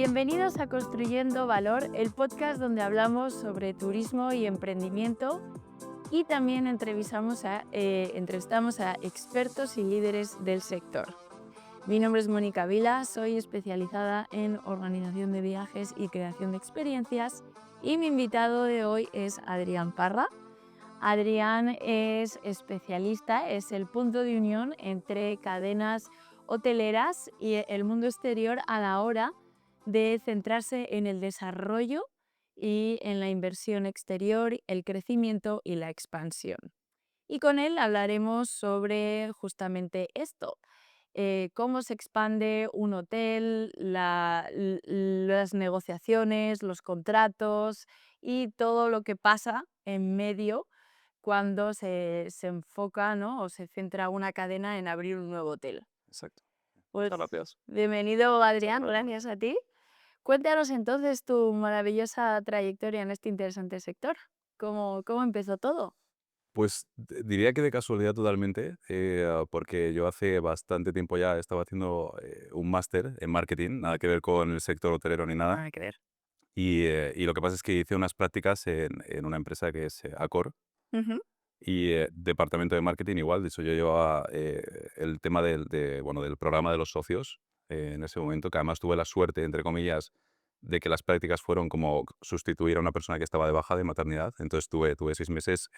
Bienvenidos a Construyendo Valor, el podcast donde hablamos sobre turismo y emprendimiento y también entrevistamos a expertos y líderes del sector. Mi nombre es Mónica Vila, soy especializada en organización de viajes y creación de experiencias y mi invitado de hoy es Adrián Parra. Adrián es especialista, es el punto de unión entre cadenas hoteleras y el mundo exterior a la hora de centrarse en el desarrollo y en la inversión exterior, el crecimiento y la expansión. Y con él hablaremos sobre justamente esto, cómo se expande un hotel, las negociaciones, los contratos y todo lo que pasa en medio cuando se enfoca, ¿no? O se centra una cadena en abrir un nuevo hotel. Exacto. Pues Muchas gracias. bienvenido, Adrián, Muchas gracias. gracias a ti. Cuéntanos entonces tu maravillosa trayectoria en este interesante sector. ¿Cómo empezó todo? Pues diría que de casualidad totalmente, porque yo hace bastante tiempo ya estaba haciendo un máster en marketing, nada que ver con el sector hotelero ni nada. Nada que ver. Y lo que pasa es que hice unas prácticas en una empresa que es Accor Ujú. y departamento de marketing igual. De hecho, yo llevaba el tema bueno, del programa de los socios en ese momento, que además tuve la suerte, entre comillas, de que las prácticas fueron como sustituir a una persona que estaba de baja de maternidad. Entonces tuve 6 meses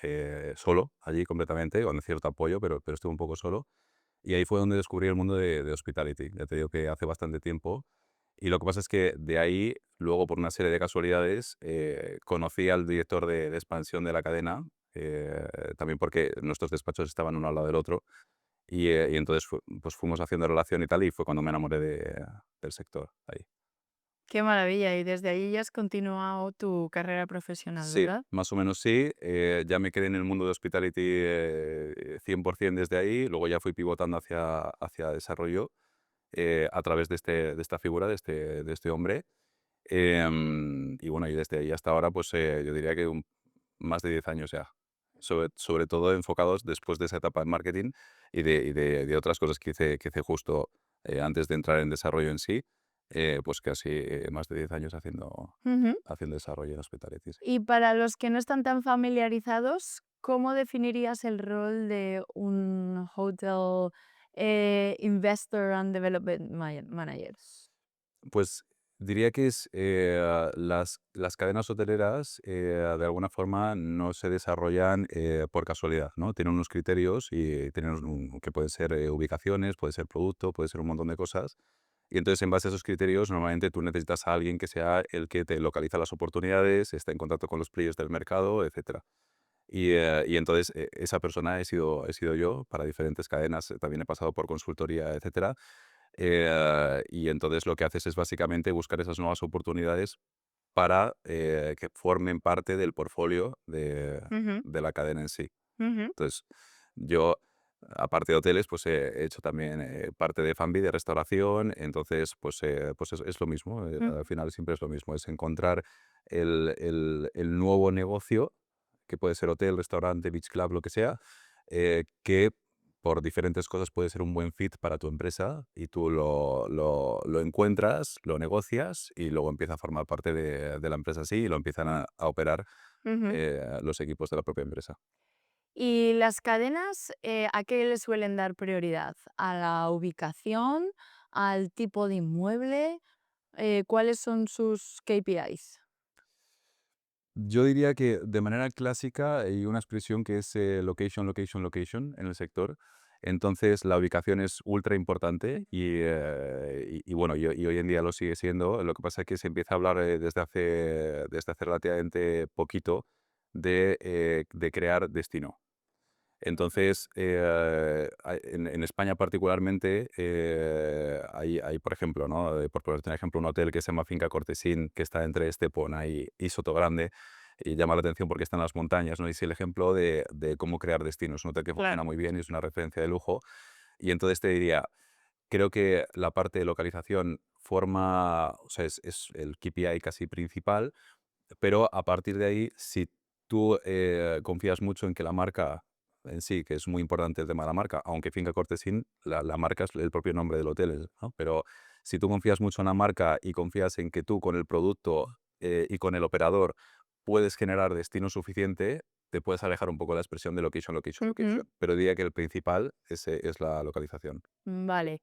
solo allí completamente, con cierto apoyo, pero estuve un poco solo. Y ahí fue donde descubrí el mundo de hospitality. Ya te digo que hace bastante tiempo. Y lo que pasa es que de ahí, luego por una serie de casualidades, conocí al director de expansión de la cadena, también porque nuestros despachos estaban uno al lado del otro. Y entonces pues fuimos haciendo relación y tal, y fue cuando me enamoré del sector ahí. Qué maravilla. Y desde ahí ya has continuado tu carrera profesional, Sí, ¿verdad? más o menos sí. Ya me quedé en el mundo de hospitality 100% desde ahí. Luego ya fui pivotando hacia desarrollo a través de esta figura, de este hombre. Y bueno, y desde ahí hasta ahora, pues yo diría que más de 10 años ya. Sobre todo enfocados después de esa etapa en marketing y de otras cosas que hice justo antes de entrar en desarrollo en sí, pues casi más de 10 años Ujú. haciendo desarrollo en hospitality. Sí. Y para los que no están tan familiarizados, ¿cómo definirías el rol de un hotel investor and development manager? Pues diría que las cadenas hoteleras de alguna forma no se desarrollan por casualidad, ¿no? Tienen unos criterios y tienen que pueden ser ubicaciones, puede ser producto, puede ser un montón de cosas. Y entonces en base a esos criterios normalmente tú necesitas a alguien que sea el que te localiza las oportunidades, está en contacto con los players del mercado, etcétera. Y entonces esa persona he sido yo para diferentes cadenas, también he pasado por consultoría, etcétera. Y entonces lo que haces es básicamente buscar esas nuevas oportunidades para que formen parte del portfolio Ujú, de la cadena en sí. ujú, Entonces, yo, aparte de hoteles, pues he hecho también parte de F&B, de restauración. Entonces, pues es lo mismo. ujú, Al final siempre es lo mismo. Es encontrar el nuevo negocio, que puede ser hotel, restaurante, beach club, lo que sea, que por diferentes cosas puede ser un buen fit para tu empresa y tú lo encuentras, lo negocias y luego empieza a formar parte de la empresa así y lo empiezan a operar ujú. los equipos de la propia empresa. ¿Y las cadenas, a qué le suelen dar prioridad? ¿A la ubicación? ¿Al tipo de inmueble? ¿Cuáles son sus KPIs? Yo diría que de manera clásica hay una expresión que es location, location, location en el sector. Entonces la ubicación es ultra importante y bueno, y hoy en día lo sigue siendo. Lo que pasa es que se empieza a hablar desde hace relativamente poquito de crear destino. Entonces, en España particularmente, hay, por ejemplo, ¿no? Por ponerte un ejemplo, un hotel que se llama Finca Cortesín, que está entre Estepona y Sotogrande, y llama la atención porque está en las montañas, ¿no? Y es el ejemplo de cómo crear destinos. Un hotel que funciona Claro. muy bien y es una referencia de lujo. Y entonces te diría, creo que la parte de localización forma, o sea, es el KPI casi principal, pero a partir de ahí, si tú confías mucho en que la marca en sí, que es muy importante el tema de la marca, aunque Finca Cortesín, la marca es el propio nombre del hotel, ¿no? Pero si tú confías mucho en la marca y confías en que tú con el producto y con el operador puedes generar destino suficiente, te puedes alejar un poco de la expresión de location, location, Ujú. location. Pero diría que el principal es la localización. Vale.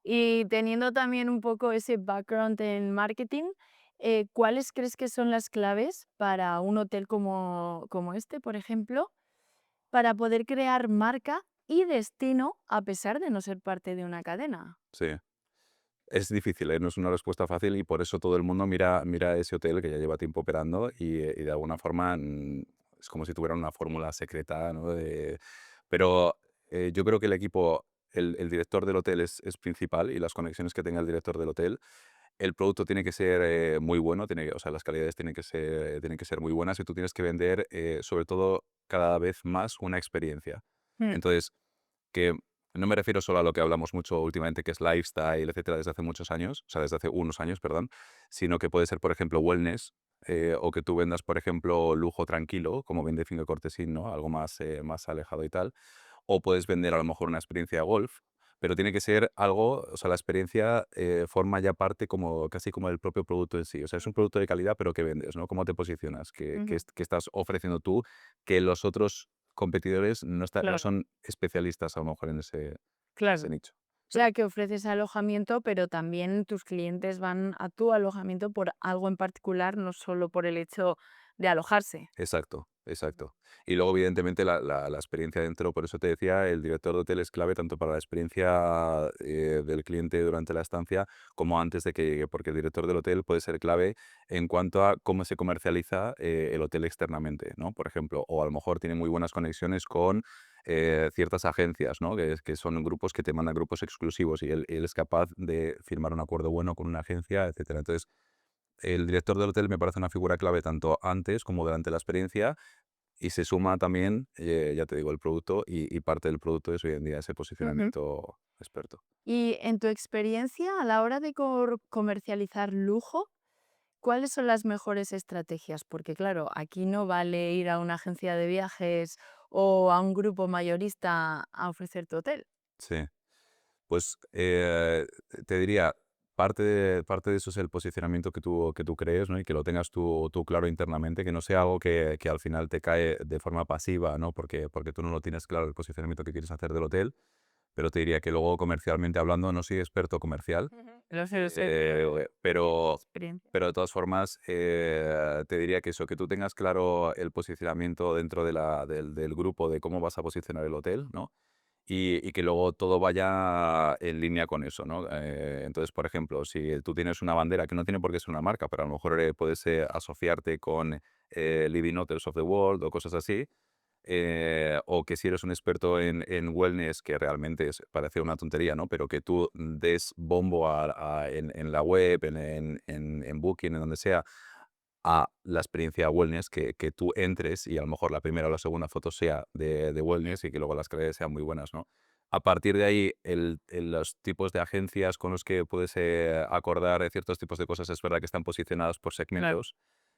Y teniendo también un poco ese background en marketing, ¿cuáles crees que son las claves para un hotel como este, por ejemplo, para poder crear marca y destino a pesar de no ser parte de una cadena? Sí. Es difícil, ¿eh? No es una respuesta fácil y por eso todo el mundo mira ese hotel que ya lleva tiempo operando y de alguna forma es como si tuvieran una fórmula secreta, ¿no? Pero yo creo que el equipo, el director del hotel es principal y las conexiones que tenga el director del hotel. El producto tiene que ser muy bueno, o sea, las calidades tienen que ser muy buenas y tú tienes que vender, sobre todo, cada vez más una experiencia. Mm, Entonces, que no me refiero solo a lo que hablamos mucho últimamente, que es lifestyle, etcétera, desde hace muchos años, o sea, desde hace unos años, perdón, sino que puede ser, por ejemplo, wellness, o que tú vendas, por ejemplo, lujo tranquilo, como vende Finca Cortesín, ¿no? Algo más alejado y tal. O puedes vender a lo mejor una experiencia de golf, pero tiene que ser algo, o sea, la experiencia forma ya parte como casi como del propio producto en sí. O sea, es un producto de calidad, pero ¿qué vendes, no? ¿Cómo te posicionas? ¿Qué, qué ujú, es- qué estás ofreciendo tú que los otros competidores no claro, son especialistas a lo mejor en ese claro. nicho? O sea, que ofreces alojamiento, pero también tus clientes van a tu alojamiento por algo en particular, no solo por el hecho de alojarse. Exacto, exacto. Y luego, evidentemente, la experiencia dentro, por eso te decía, el director de hotel es clave tanto para la experiencia del cliente durante la estancia como antes de que llegue, porque el director del hotel puede ser clave en cuanto a cómo se comercializa el hotel externamente, ¿no? Por ejemplo, o a lo mejor tiene muy buenas conexiones con ciertas agencias, ¿no? Que son grupos que te mandan grupos exclusivos y él es capaz de firmar un acuerdo bueno con una agencia, etcétera. Entonces, el director del hotel me parece una figura clave tanto antes como durante la experiencia y se suma también, ya te digo, el producto y parte del producto es hoy en día ese Ujú. posicionamiento experto. Y en tu experiencia, a la hora de comercializar lujo, ¿cuáles son las mejores estrategias? Porque claro, aquí no vale ir a una agencia de viajes o a un grupo mayorista a ofrecer tu hotel. Sí, pues te diría, parte de eso es el posicionamiento que tú crees, ¿no? Y que lo tengas tú claro internamente, que no sea algo que al final te cae de forma pasiva, ¿no? Porque tú no lo tienes claro el posicionamiento que quieres hacer del hotel, pero te diría que luego comercialmente hablando, no soy experto comercial. Ujú. Lo sé, Eh, pero, experiencia. pero de todas formas, te diría que eso, que tú tengas claro el posicionamiento dentro del grupo de cómo vas a posicionar el hotel, ¿no? Y que luego todo vaya en línea con eso, ¿no? Entonces, por ejemplo, si tú tienes una bandera que no tiene por qué ser una marca, pero a lo mejor puedes asociarte con Leading Hotels of the World o cosas así, o que si eres un experto en wellness, que realmente parece una tontería, ¿no? Pero que tú des bombo en la web, en Booking, en donde sea, a la experiencia wellness, que tú entres y a lo mejor la primera o la segunda foto sea de wellness y que luego las calidades sean muy buenas, ¿no? A partir de ahí, los tipos de agencias con los que puedes acordar ciertos tipos de cosas, es verdad que están posicionadas por Claro. segmentos,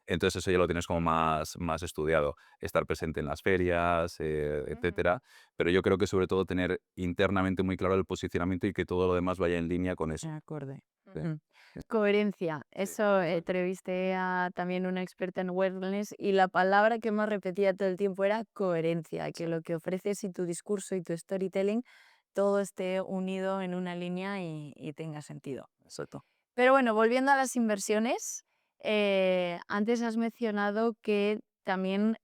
entonces eso ya lo tienes como más estudiado. Estar presente en las ferias, Ujú. etcétera, pero yo creo que sobre todo tener internamente muy claro el posicionamiento y que todo lo demás vaya en línea con eso. Acorde. Sí, Ujú. Coherencia. sí, Eso, exacto. entrevisté a también una experta en wellness y la palabra que más repetía todo el tiempo era coherencia, que lo que ofreces y tu discurso y tu storytelling, todo esté unido en una línea y tenga sentido. Exacto. Pero bueno, volviendo a las inversiones, antes has mencionado que también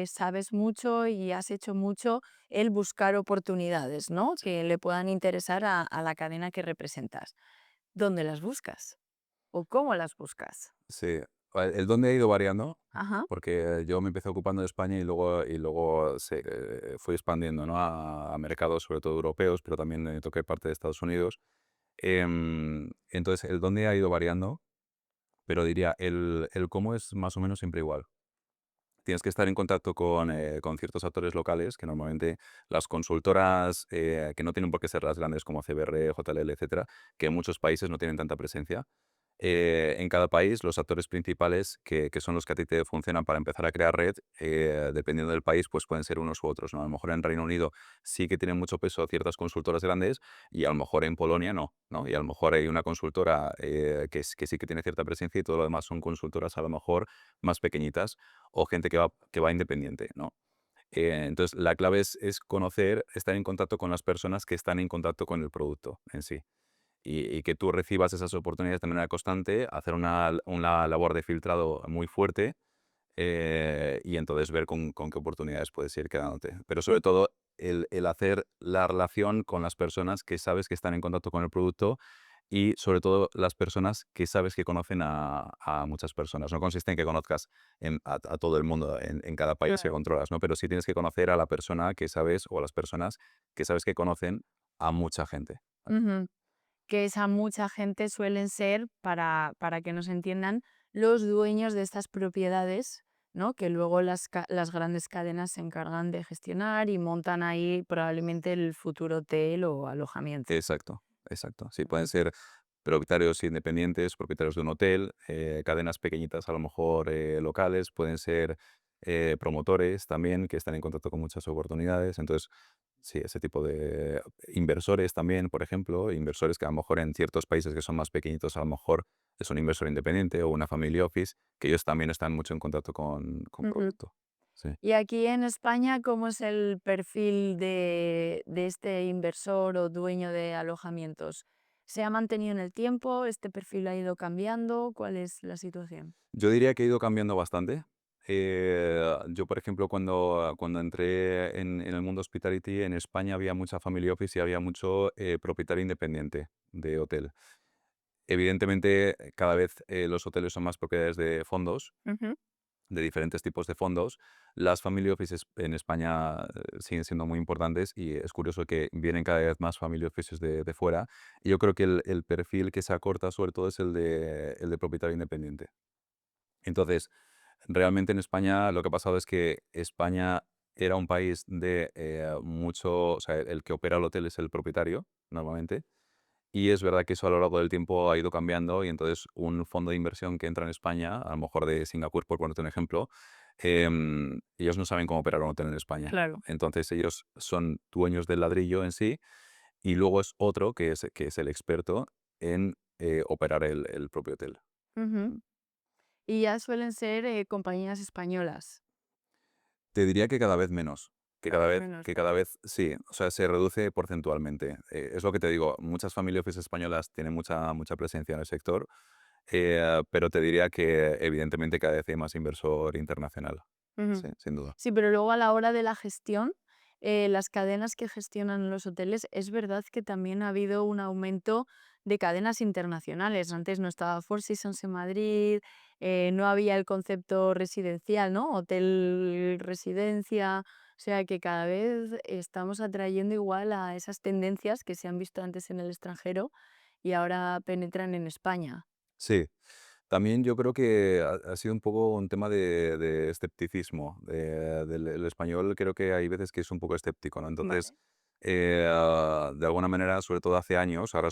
sabes mucho y has hecho mucho el buscar oportunidades, ¿no? Sí. Que le puedan interesar a la cadena que representas. ¿Dónde las buscas? ¿O cómo las buscas? Sí, el dónde ha ido variando, Ajá. porque yo me empecé ocupando de España y luego se fui expandiendo, ¿no? a mercados, sobre todo europeos, pero también toqué parte de Estados Unidos. Entonces, el dónde ha ido variando, pero diría, el cómo es más o menos siempre igual. Tienes que estar en contacto con ciertos actores locales, que normalmente las consultoras, que no tienen por qué ser las grandes como CBR, JLL, etcétera, que en muchos países no tienen tanta presencia. En cada país, los actores principales, que son los que a ti te funcionan para empezar a crear red, dependiendo del país, pues pueden ser unos u otros, ¿no? A lo mejor en Reino Unido sí que tienen mucho peso ciertas consultoras grandes y a lo mejor en Polonia no, ¿no? Y a lo mejor hay una consultora que sí que tiene cierta presencia y todo lo demás son consultoras a lo mejor más pequeñitas o gente que va independiente, ¿no? Entonces, la clave es conocer, estar en contacto con las personas que están en contacto con el producto en sí y que tú recibas esas oportunidades de manera constante, hacer una labor de filtrado muy fuerte y entonces ver con qué oportunidades puedes ir quedándote. Pero sobre todo el hacer la relación con las personas que sabes que están en contacto con el producto y sobre todo las personas que sabes que conocen a muchas personas. No consiste en que conozcas a todo el mundo en cada país que Claro. controlas, ¿no? Pero sí tienes que conocer a la persona que sabes o a las personas que sabes que conocen a mucha gente. Ujú. Que esa mucha gente suelen ser, para que nos entiendan, los dueños de estas propiedades, ¿no? Que luego las grandes cadenas se encargan de gestionar y montan ahí probablemente el futuro hotel o alojamiento. Exacto, exacto. Sí, pueden Ujú. ser propietarios independientes, propietarios de un hotel, cadenas pequeñitas a lo mejor locales, pueden ser promotores también que están en contacto con muchas oportunidades. Entonces, sí, ese tipo de inversores también, por ejemplo, inversores que a lo mejor en ciertos países que son más pequeñitos, a lo mejor es un inversor independiente o una family office, que ellos también están mucho en contacto con Ujú. producto. Sí. Y aquí en España, ¿cómo es el perfil de este inversor o dueño de alojamientos? ¿Se ha mantenido en el tiempo? ¿Este perfil ha ido cambiando? ¿Cuál es la situación? Yo diría que ha ido cambiando bastante. Yo, por ejemplo, cuando entré en el mundo hospitality, en España había mucha family office y había mucho propietario independiente de hotel. Evidentemente, cada vez los hoteles son más propiedades de fondos, Ujú, de diferentes tipos de fondos. Las family offices en España siguen siendo muy importantes y es curioso que vienen cada vez más family offices de fuera. Y yo creo que el perfil que se acorta sobre todo es el de propietario independiente. Entonces, realmente en España lo que ha pasado es que España era un país de mucho, o sea, el que opera el hotel es el propietario, normalmente, y es verdad que eso a lo largo del tiempo ha ido cambiando y entonces un fondo de inversión que entra en España, a lo mejor de Singapur, por ponerte un ejemplo, ellos no saben cómo operar un hotel en España. claro. Entonces ellos son dueños del ladrillo en sí y luego es otro que es el experto en operar el propio hotel. Ujú. Y ya suelen ser compañías españolas. Te diría que cada vez menos, que Cada cada vez vez menos, que cada vale. vez sí, o sea, se reduce porcentualmente. Es lo que te digo, muchas family office españolas tienen mucha presencia en el sector, pero te diría que evidentemente cada vez hay más inversor internacional. Ujú. Sí, sin duda. Sí, pero luego a la hora de la gestión, las cadenas que gestionan los hoteles, es verdad que también ha habido un aumento de cadenas internacionales. Antes no estaba Four Seasons en Madrid, no había el concepto residencial, ¿no? Hotel residencia. O sea que cada vez estamos atrayendo igual a esas tendencias que se han visto antes en el extranjero y ahora penetran en España. Sí. También yo creo que ha sido un poco un tema de escepticismo. El español creo que hay veces que es un poco escéptico, ¿no? Entonces, Vale. de alguna manera, sobre todo hace años, ahora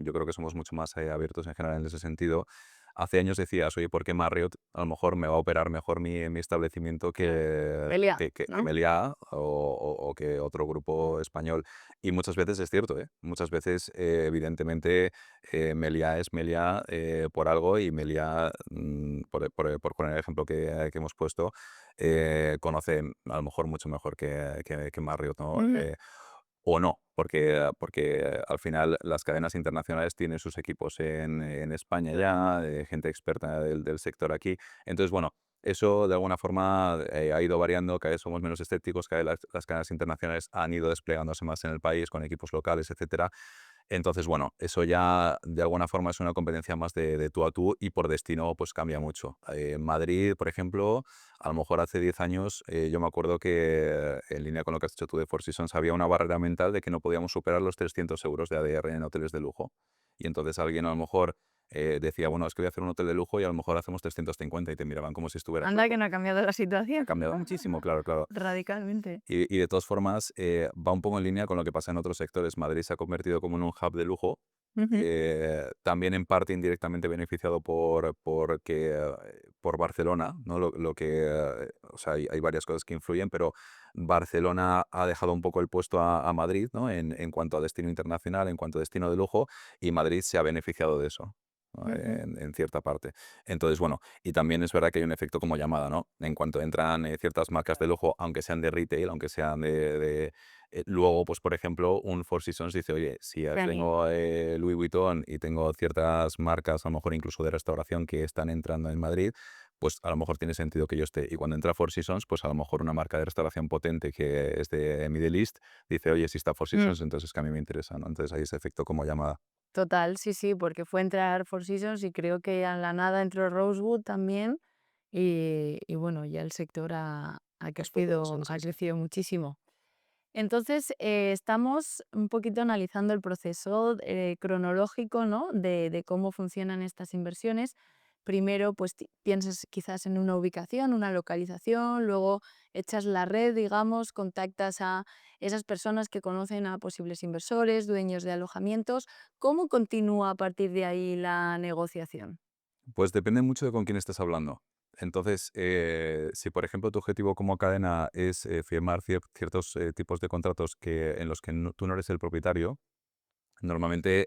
yo creo que somos mucho más abiertos en general en ese sentido. Hace años decías, oye, ¿por qué Marriott a lo mejor me va a operar mejor mi establecimiento Claro. que, Meliá, que ¿no? Meliá o que otro grupo español? Y muchas veces es cierto, ¿eh? Muchas veces, evidentemente, Meliá es Meliá por algo y Meliá, por poner el ejemplo que hemos puesto, conoce a lo mejor mucho mejor que Marriott, ¿no? Ujú, O no, porque al final las cadenas internacionales tienen sus equipos en España claro. ya, gente experta del sector aquí. Entonces, bueno, eso de alguna forma ha ido variando, cada vez somos menos escépticos, cada vez las cadenas internacionales han ido desplegándose más en el país con equipos locales, etcétera. Entonces, bueno, eso ya de alguna forma es una competencia más de tú a tú y por destino pues cambia mucho. Madrid, por ejemplo, a lo mejor hace 10 años yo me acuerdo que en línea con lo que has hecho tú de Four Seasons había una barrera mental de que no podíamos superar los 300 euros de ADR en hoteles de lujo. Y entonces alguien a lo mejor decía, bueno, es que voy a hacer un hotel de lujo y a lo mejor hacemos 350 y te miraban como si estuvieras Anda que loco. no ha cambiado la Ha situación. cambiado muchísimo, claro, claro. Radicalmente. Y de todas formas, va un poco en línea con lo que pasa en otros sectores. Madrid se ha convertido como en un hub de lujo Ujú. también en parte indirectamente beneficiado por Barcelona, ¿no? O sea, hay varias cosas que influyen, pero Barcelona ha dejado un poco el puesto a Madrid, ¿no? En cuanto a destino internacional, en cuanto a destino de lujo, y Madrid se ha beneficiado de eso, ¿no? Ujú. En cierta parte. Entonces, bueno, y también es verdad que hay un efecto como llamada, ¿no? En cuanto entran ciertas marcas de lujo, aunque sean de retail, aunque sean luego, pues, por ejemplo, un Four Seasons dice: "Oye, si ya Claro. tengo, Louis Vuitton y tengo ciertas marcas, a lo mejor incluso de restauración, que están entrando en Madrid, pues, a lo mejor tiene sentido que yo esté". Y cuando entra Four Seasons, pues, a lo mejor una marca de restauración potente que es de Middle East dice: "Oye, si está Four Mm. Seasons, entonces es que a mí me interesa", ¿no? Entonces hay ese efecto como llamada. Total, sí, sí, porque fue entrar Four Seasons y creo que a la nada entró Rosewood también y bueno, ya el sector Sí, ha sí, sí. crecido muchísimo. Entonces, estamos un poquito analizando el proceso cronológico, ¿no? De cómo funcionan estas inversiones. Primero, pues piensas quizás en una ubicación, una localización, luego echas la red, digamos, contactas a esas personas que conocen a posibles inversores, dueños de alojamientos. ¿Cómo continúa a partir de ahí la negociación? Pues depende mucho de con quién estés hablando. Entonces, si por ejemplo tu objetivo como cadena es firmar ciertos tipos de contratos en los que tú no eres el propietario, normalmente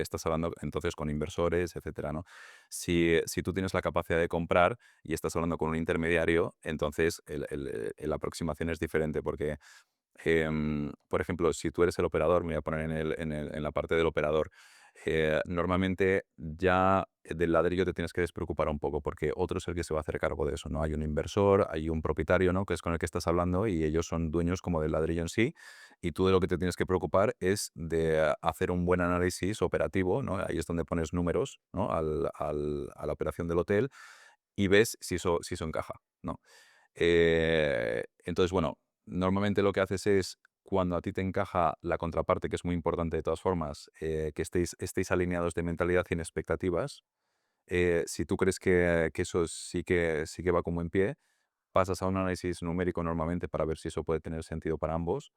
estás hablando entonces con inversores, etcétera, ¿no? Si tú tienes la capacidad de comprar y estás hablando con un intermediario, entonces la aproximación es diferente porque por ejemplo, si tú eres el operador, me voy a poner en la parte del operador, normalmente ya del ladrillo te tienes que despreocupar un poco porque otro es el que se va a hacer cargo de eso, ¿no? Hay un inversor, hay un propietario, ¿no? Que es con el que estás hablando y ellos son dueños como del ladrillo en sí y tú de lo que te tienes que preocupar es de hacer un buen análisis operativo, ¿no? Ahí es donde pones números, ¿no? A la operación del hotel y ves si eso encaja, ¿no? Entonces, bueno, normalmente lo que haces es, cuando a ti te encaja la contraparte, que es muy importante de todas formas, que estéis alineados de mentalidad y en expectativas, si tú crees que eso sí que va como en pie, pasas a un análisis numérico normalmente para ver si eso puede tener sentido para ambos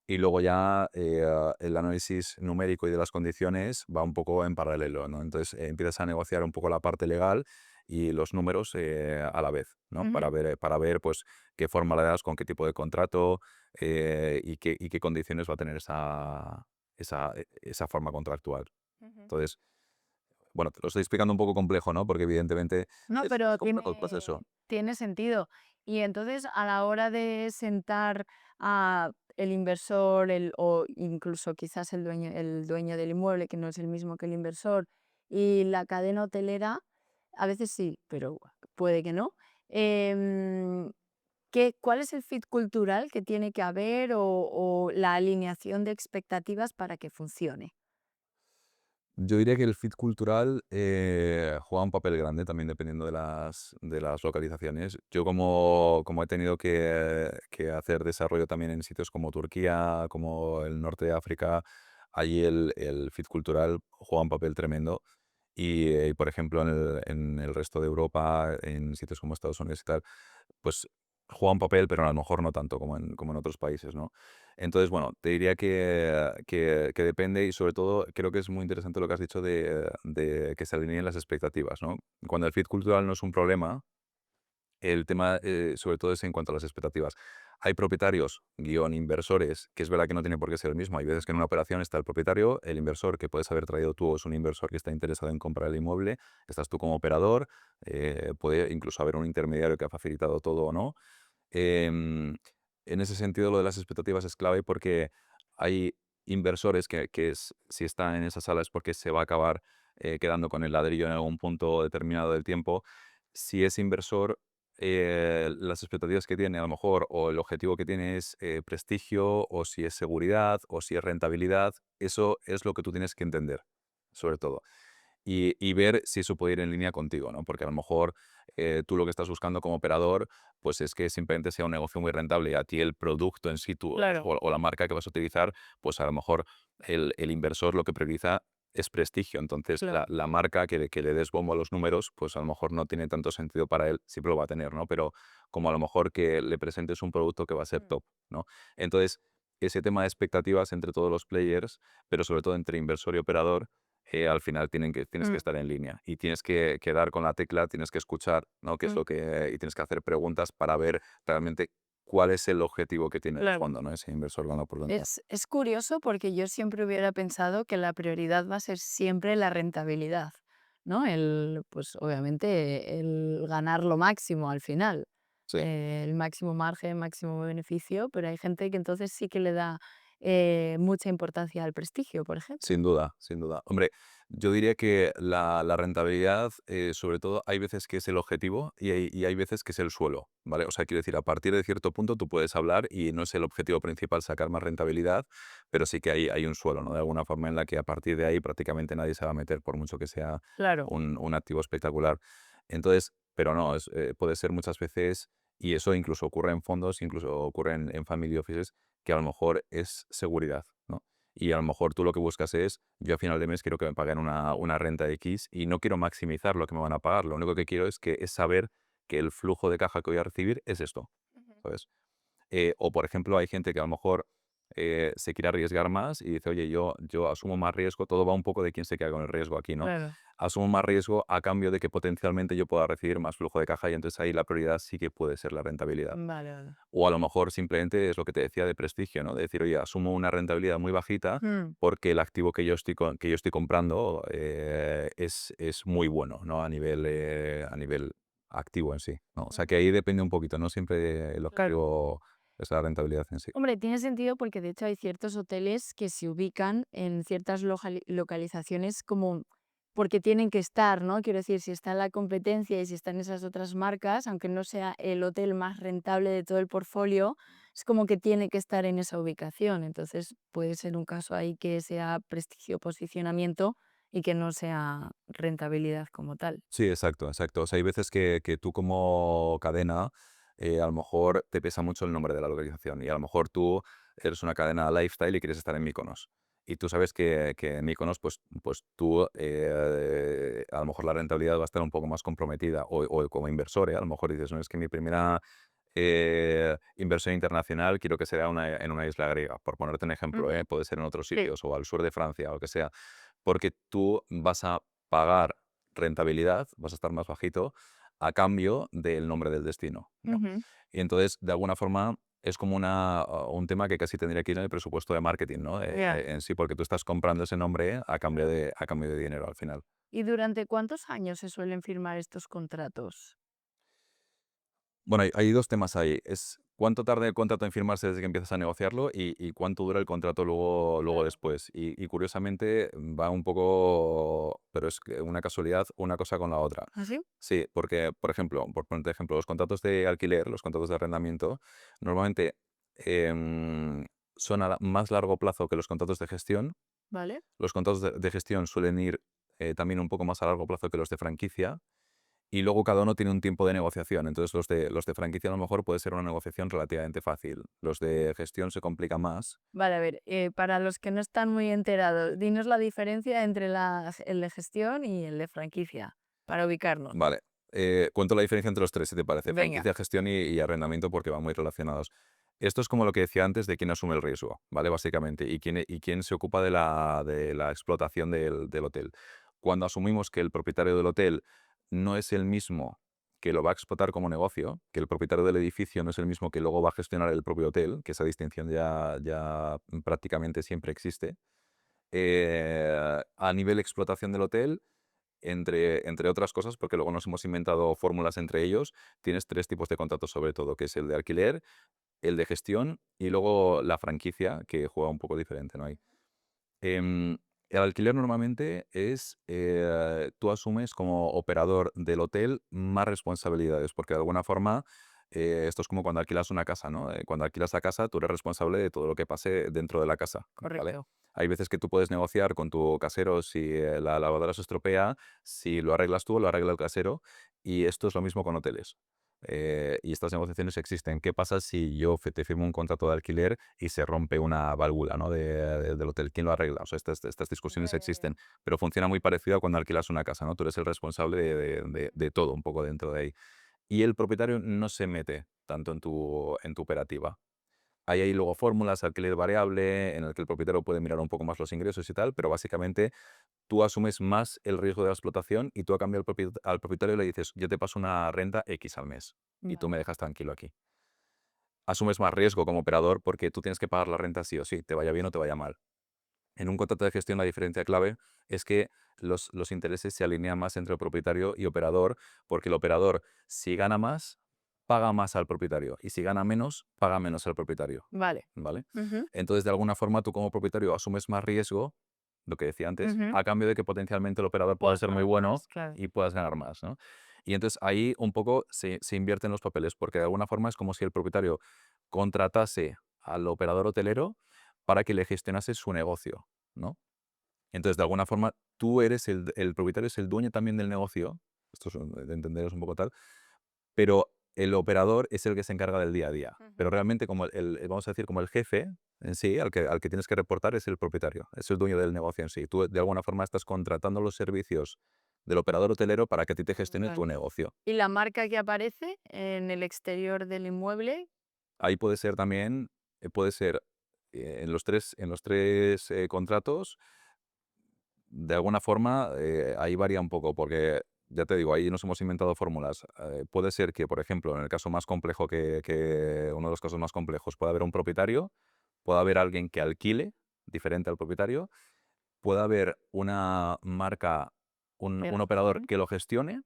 y luego ya el análisis numérico y de las condiciones va un poco en paralelo, ¿no? Entonces empiezas a negociar un poco la parte legal y los números a la vez, ¿no? Ujú, Para ver pues, qué forma le das, con qué tipo de contrato y qué condiciones va a tener esa forma contractual. ujú. Entonces, bueno, te lo estoy explicando un poco complejo, ¿no? Porque evidentemente No, es pero complejo el proceso. tiene sentido. Y entonces, a la hora de sentar a el inversor, o incluso quizás el dueño del inmueble, que no es el mismo que el inversor, y la cadena hotelera, a veces sí, pero puede que no. em, ¿Cuál es el fit cultural que tiene que haber o la alineación de expectativas para que funcione? Yo diría que el fit cultural juega un papel grande también dependiendo de las localizaciones. Yo como he tenido que hacer desarrollo también en sitios como Turquía, como el norte de África, allí el fit cultural juega un papel tremendo. Y por ejemplo, en el resto de Europa, en sitios como Estados Unidos y tal, pues juega un papel, pero a lo mejor no tanto como en otros países, ¿no? Entonces, bueno, te diría que depende y sobre todo creo que es muy interesante lo que has dicho de que se alineen las expectativas, ¿no? Cuando el fit cultural no es un problema, el tema sobre todo es en cuanto a las expectativas. Hay propietarios, guión inversores, que es verdad que no tiene por qué ser el mismo. Hay veces que en una operación está el propietario, el inversor que puedes haber traído tú es un inversor que está interesado en comprar el inmueble, estás tú como operador, puede incluso haber un intermediario que ha facilitado todo o no. Em, en ese sentido, lo de las expectativas es clave porque hay inversores si están en esa sala es porque se va a acabar quedando con el ladrillo en algún punto determinado del tiempo. Si es inversor, las expectativas que tiene a lo mejor o el objetivo que tiene es prestigio o si es seguridad o si es rentabilidad, eso es lo que tú tienes que entender, sobre todo y ver si eso puede ir en línea contigo, ¿no? Porque a lo mejor tú lo que estás buscando como operador, pues es que simplemente sea un negocio muy rentable y a ti el producto en sí, Claro, o la marca que vas a utilizar, pues a lo mejor el inversor lo que prioriza es prestigio. Entonces, la, claro. la marca que le des bombo a los números, pues a lo mejor no tiene tanto sentido para él, siempre lo va a tener, ¿no? Pero como a lo mejor que le presentes un producto que va a ser Mm. top, ¿no? Entonces, ese tema de expectativas entre todos los players, pero sobre todo entre inversor y operador, al final tienes que Mm, estar en línea y tienes que dar con la tecla, tienes que escuchar, ¿no? Qué es mm, lo que, y tienes que hacer preguntas para ver realmente cuál es el objetivo que tiene el claro. fondo, ¿no? Ese inversor cuando por dónde va. Es curioso porque yo siempre hubiera pensado que la prioridad va a ser siempre la rentabilidad, ¿no? Pues obviamente el ganar lo máximo al final, Sí. el máximo margen, máximo beneficio, pero hay gente que entonces sí que le da mucha importancia al prestigio, por ejemplo. Sin duda, sin duda. Hombre, yo diría que la rentabilidad, sobre todo, hay veces que es el objetivo y hay veces que es el suelo, ¿vale? O sea, quiero decir, a partir de cierto punto tú puedes hablar y no es el objetivo principal sacar más rentabilidad, pero sí que hay un suelo, ¿no? De alguna forma en la que a partir de ahí prácticamente nadie se va a meter, por mucho que sea Claro, un activo espectacular. Entonces, pero no, puede ser muchas veces, y eso incluso ocurre en fondos, incluso ocurre en family offices, que a lo mejor es seguridad, ¿no? Y a lo mejor tú lo que buscas es, yo a final de mes quiero que me paguen una renta X y no quiero maximizar lo que me van a pagar. Lo único que quiero es saber que el flujo de caja que voy a recibir es esto, ujú, ¿sabes? O, por ejemplo, hay gente que a lo mejor se quiere arriesgar más y dice, oye, yo asumo más riesgo, todo va un poco de quién se queda con el riesgo aquí, ¿no? claro, Asumo más riesgo a cambio de que potencialmente yo pueda recibir más flujo de caja y entonces ahí la prioridad sí que puede ser la rentabilidad. vale, vale. O a lo mejor simplemente es lo que te decía de prestigio, ¿no? De decir, oye, asumo una rentabilidad muy bajita Mm, porque el activo que yo estoy comprando es muy bueno, ¿no? A nivel activo en sí, ¿no? O sea mm, que ahí depende un poquito, no siempre el claro. objetivo es la rentabilidad en sí. Hombre, tiene sentido porque de hecho hay ciertos hoteles que se ubican en ciertas localizaciones como porque tienen que estar, ¿no? Quiero decir, si está en la competencia y si están esas otras marcas, aunque no sea el hotel más rentable de todo el portfolio, es como que tiene que estar en esa ubicación. Entonces puede ser un caso ahí que sea prestigio, posicionamiento y que no sea rentabilidad como tal. Sí, exacto, exacto. O sea, hay veces que tú como cadena, a lo mejor te pesa mucho el nombre de la localización y a lo mejor tú eres una cadena lifestyle y quieres estar en Mykonos. Y tú sabes que en Mykonos, pues tú, a lo mejor la rentabilidad va a estar un poco más comprometida. O como inversor, a lo mejor dices, no, es que mi primera inversión internacional quiero que sea en una isla griega, por ponerte un ejemplo, Ujú. puede ser en otros Sí. sitios o al sur de Francia o lo que sea, porque tú vas a pagar rentabilidad, vas a estar más bajito a cambio del nombre del destino, ¿no? Ujú. Y entonces, de alguna forma, es como un tema que casi tendría que ir en el presupuesto de marketing, ¿no? Ya. En sí, porque tú estás comprando ese nombre a cambio de dinero al final. ¿Y durante cuántos años se suelen firmar estos contratos? Bueno, hay dos temas ahí. Es cuánto tarda el contrato en firmarse desde que empiezas a negociarlo y cuánto dura el contrato luego Claro. después. Y curiosamente va un poco, pero es que una casualidad, una cosa con la otra. ¿Así? Sí, porque, por ejemplo, por ponerte ejemplo, los contratos de alquiler, los contratos de arrendamiento, normalmente em, son a más largo plazo que los contratos de gestión. ¿Vale? Los contratos de gestión suelen ir también un poco más a largo plazo que los de franquicia. Y luego cada uno tiene un tiempo de negociación. Entonces los de franquicia a lo mejor puede ser una negociación relativamente fácil. Los de gestión se complica más. Vale, a ver, para los que no están muy enterados, dinos la diferencia entre el de gestión y el de franquicia, para ubicarnos. Vale. Cuento la diferencia entre los tres, si te parece. Venga. Franquicia, gestión y arrendamiento porque van muy relacionados. Esto es como lo que decía antes de quién asume el riesgo, ¿vale? Básicamente. Y quién se ocupa de la explotación del hotel. Cuando asumimos que el propietario del hotel no es el mismo que lo va a explotar como negocio, que el propietario del edificio no es el mismo que luego va a gestionar el propio hotel, que esa distinción ya prácticamente siempre existe. A nivel explotación del hotel, entre otras cosas, porque luego nos hemos inventado fórmulas entre ellos, tienes tres tipos de contratos sobre todo, que es el de alquiler, el de gestión y luego la franquicia, que juega un poco diferente, ¿no? Ahí. Em, el alquiler normalmente es, tú asumes como operador del hotel más responsabilidades, porque de alguna forma esto es como cuando alquilas una casa, ¿no? Cuando alquilas la casa, tú eres responsable de todo lo que pase dentro de la casa, ¿vale? Correcto. Hay veces que tú puedes negociar con tu casero si la lavadora se estropea, si lo arreglas tú o lo arregla el casero, y esto es lo mismo con hoteles. Y estas negociaciones existen. ¿Qué pasa si yo te firmo un contrato de alquiler y se rompe una válvula, ¿no? del hotel? ¿Quién lo arregla? O sea, estas discusiones Ya, ya, existen, ya. pero funciona muy parecido a cuando alquilas una casa, ¿no? Tú eres el responsable de todo un poco dentro de ahí. Y el propietario no se mete tanto en tu operativa. Hay ahí luego fórmulas, alquiler variable, en el que el propietario puede mirar un poco más los ingresos y tal, pero básicamente tú asumes más el riesgo de la explotación y tú a cambio al propietario le dices, yo te paso una renta X al mes y tú Vale. me dejas tranquilo aquí. Asumes más riesgo como operador porque tú tienes que pagar la renta sí o sí, te vaya bien o te vaya mal. En un contrato de gestión la diferencia clave es que los intereses se alinean más entre el propietario y operador, porque el operador, si gana más, paga más al propietario, y si gana menos, paga menos al propietario, Vale. ¿vale? Ujú, Entonces, de alguna forma, tú como propietario asumes más riesgo, lo que decía antes, ujú. a cambio de que potencialmente el operador pueda Puedas ser muy ganar bueno más, claro. y puedas ganar más, ¿no? Y entonces ahí un poco se invierten los papeles, porque de alguna forma es como si el propietario contratase al operador hotelero para que le gestionase su negocio, ¿no? Entonces, de alguna forma, tú eres el propietario es el dueño también del negocio, esto es de entenderos un poco tal, pero el operador es el que se encarga del día a día. Pero Ujú. realmente, como vamos a decir, como el jefe en sí, al que tienes que reportar es el propietario, es el dueño del negocio en sí. Tú, de alguna forma, estás contratando los servicios del operador hotelero para que a ti te gestione tu Vale. negocio. ¿Y la marca que aparece en el exterior del inmueble? Ahí puede ser también, puede ser en los tres contratos. De alguna forma, ahí varía un poco, porque ya te digo, ahí nos hemos inventado fórmulas. Puede ser que, por ejemplo, en el caso más complejo, que uno de los casos más complejos, pueda haber un propietario, pueda haber alguien que alquile, diferente al propietario, pueda haber una marca, De un operador gestión. que lo gestione,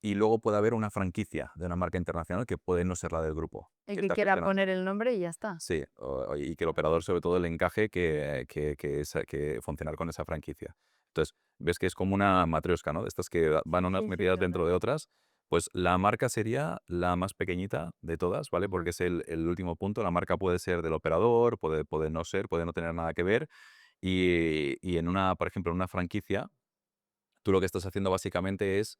y luego puede haber una franquicia de una marca internacional que puede no ser la del grupo, El que que está quiera gestionando. poner el nombre y ya está. Sí, y que el operador sobre todo le encaje que funcionar con esa franquicia. Entonces, ves que es como una matrioska, ¿no? De estas que van unas Sí, sí, metidas dentro total. de otras. Pues la marca sería la más pequeñita de todas, ¿vale? Ujú. Porque es el último punto. La marca puede ser del operador, puede no ser, puede no tener nada que ver. Y en una, por ejemplo, en una franquicia, tú lo que estás haciendo básicamente es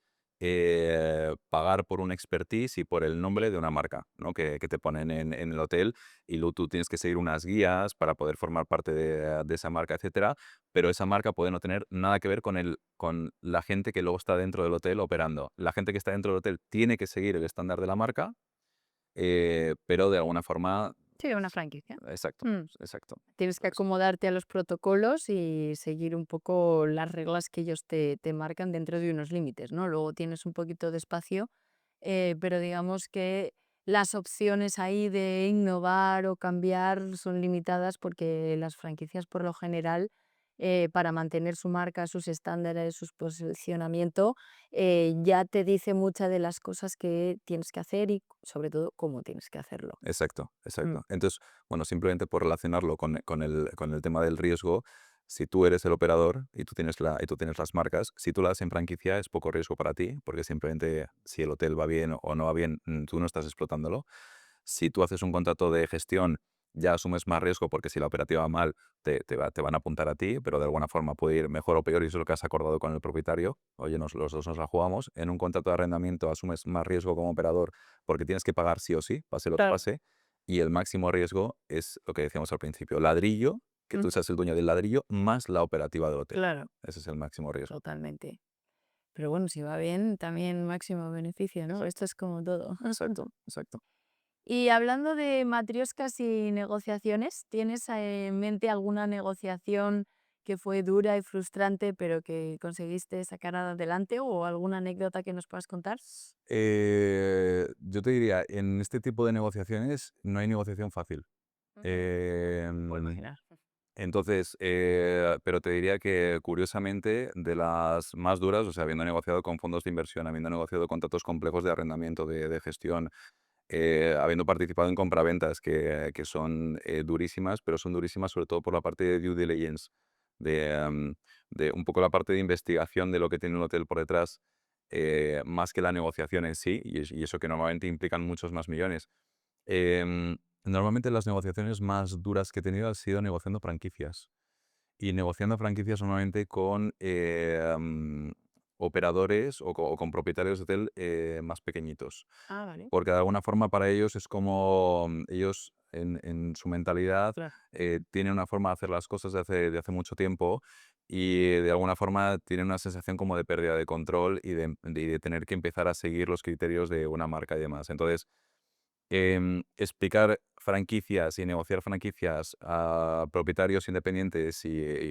pagar por un expertise y por el nombre de una marca, ¿no? Que te ponen en el hotel, y luego tú tienes que seguir unas guías para poder formar parte de esa marca, etcétera, pero esa marca puede no tener nada que ver con la gente que luego está dentro del hotel operando. La gente que está dentro del hotel tiene que seguir el estándar de la marca, pero de alguna forma. Sí, una franquicia. Exacto, Mm. exacto. Tienes que Eso es. acomodarte a los protocolos y seguir un poco las reglas que ellos te marcan dentro de unos límites, ¿no? Luego tienes un poquito de espacio, pero digamos que las opciones ahí de innovar o cambiar son limitadas porque las franquicias por lo general, para mantener su marca, sus estándares, su posicionamiento, ya te dice muchas de las cosas que tienes que hacer y sobre todo cómo tienes que hacerlo. Exacto, Mm. exacto. Entonces, bueno, simplemente por relacionarlo con el tema del riesgo, si tú eres el operador y tú tienes las marcas, si tú la das en franquicia es poco riesgo para ti, porque simplemente si el hotel va bien o no va bien, tú no estás explotándolo. Si tú haces un contrato de gestión, ya asumes más riesgo, porque si la operativa va mal, te van a apuntar a ti, pero de alguna forma puede ir mejor o peor, y eso es lo que has acordado con el propietario. Oye, los dos nos la jugamos. En un contrato de arrendamiento asumes más riesgo como operador, porque tienes que pagar sí o sí, pase lo que Claro. pase, y el máximo riesgo es lo que decíamos al principio, ladrillo, que tú Ujú. seas el dueño del ladrillo, más la operativa del hotel. Claro, Ese es el máximo riesgo. totalmente. Pero bueno, si va bien, también máximo beneficio, ¿no? Exacto, Esto es como todo. exacto, exacto. Y hablando de matrioscas y negociaciones, ¿tienes en mente alguna negociación que fue dura y frustrante, pero que conseguiste sacar adelante o alguna anécdota que nos puedas contar? Yo te diría, en este tipo de negociaciones no hay negociación fácil. Ujú. Puedo Em, imaginar. entonces, pero te diría que curiosamente de las más duras, o sea, habiendo negociado con fondos de inversión, habiendo negociado contratos complejos de arrendamiento, de gestión, habiendo participado en compraventas que son durísimas, pero son durísimas sobre todo por la parte de due diligence, de un poco la parte de investigación de lo que tiene un hotel por detrás, más que la negociación en sí, y eso que normalmente implican muchos más millones. Normalmente las negociaciones más duras que he tenido han sido negociando franquicias. Y negociando franquicias normalmente con operadores o con propietarios de hotel más pequeñitos. Ah, vale. Porque de alguna forma para ellos es como ellos en su mentalidad Claro. tienen una forma de hacer las cosas de hace mucho tiempo, y de alguna forma tienen una sensación como de pérdida de control y de tener que empezar a seguir los criterios de una marca y demás. Entonces, Explicar franquicias y negociar franquicias a propietarios independientes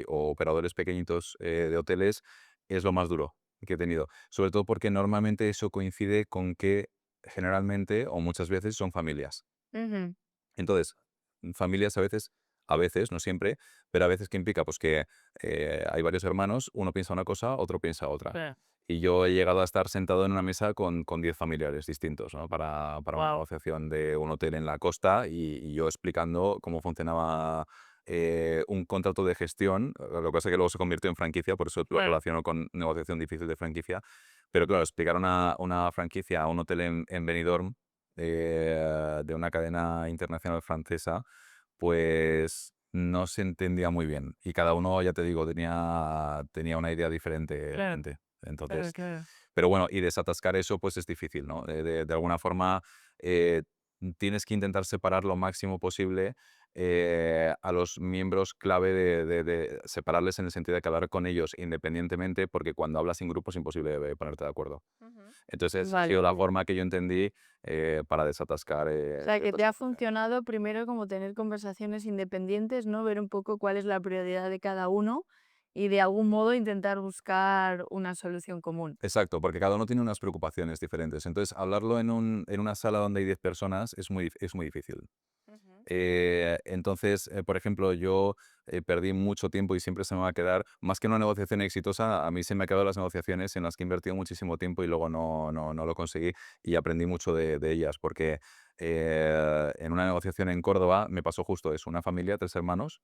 o operadores pequeñitos de hoteles es lo más duro que he tenido. Sobre todo porque normalmente eso coincide con que generalmente o muchas veces son familias. Ujú. Entonces, familias a veces, no siempre, pero a veces que implica pues que hay varios hermanos, uno piensa una cosa, otro piensa otra. Claro. Y yo he llegado a estar sentado en una mesa con 10 familiares distintos, ¿no? Para una Wow. negociación de un hotel en la costa y yo explicando cómo funcionaba un contrato de gestión. Lo que pasa es que luego se convirtió en franquicia, por eso lo Claro. relaciono con negociación difícil de franquicia. Pero claro, explicar una franquicia a un hotel en Benidorm de una cadena internacional francesa, pues no se entendía muy bien. Y cada uno, ya te digo, tenía una idea diferente en Claro. mente. Claro, Entonces, claro. pero bueno, y desatascar eso, pues es difícil, ¿no? De alguna forma, eh, tienes que intentar separar lo máximo posible a los miembros clave de separarles en el sentido de que hablar con ellos independientemente, porque cuando hablas en grupo es imposible ponerte de acuerdo. Ujú. Entonces, esa ha Vale, sido la vale. forma que yo entendí para desatascar O sea, que ciertas te ha situaciones. funcionado primero como tener conversaciones independientes, ¿no? Ver un poco cuál es la prioridad de cada uno y de algún modo intentar buscar una solución común. Exacto, porque cada uno tiene unas preocupaciones diferentes. Entonces, hablarlo en una sala donde hay 10 personas es muy difícil. Ujú. Entonces, por ejemplo, yo perdí mucho tiempo y siempre se me va a quedar, más que una negociación exitosa, a mí se me han quedado las negociaciones en las que he invertido muchísimo tiempo y luego no lo conseguí y aprendí mucho de ellas, porque en una negociación en Córdoba me pasó justo eso, una familia, tres hermanos,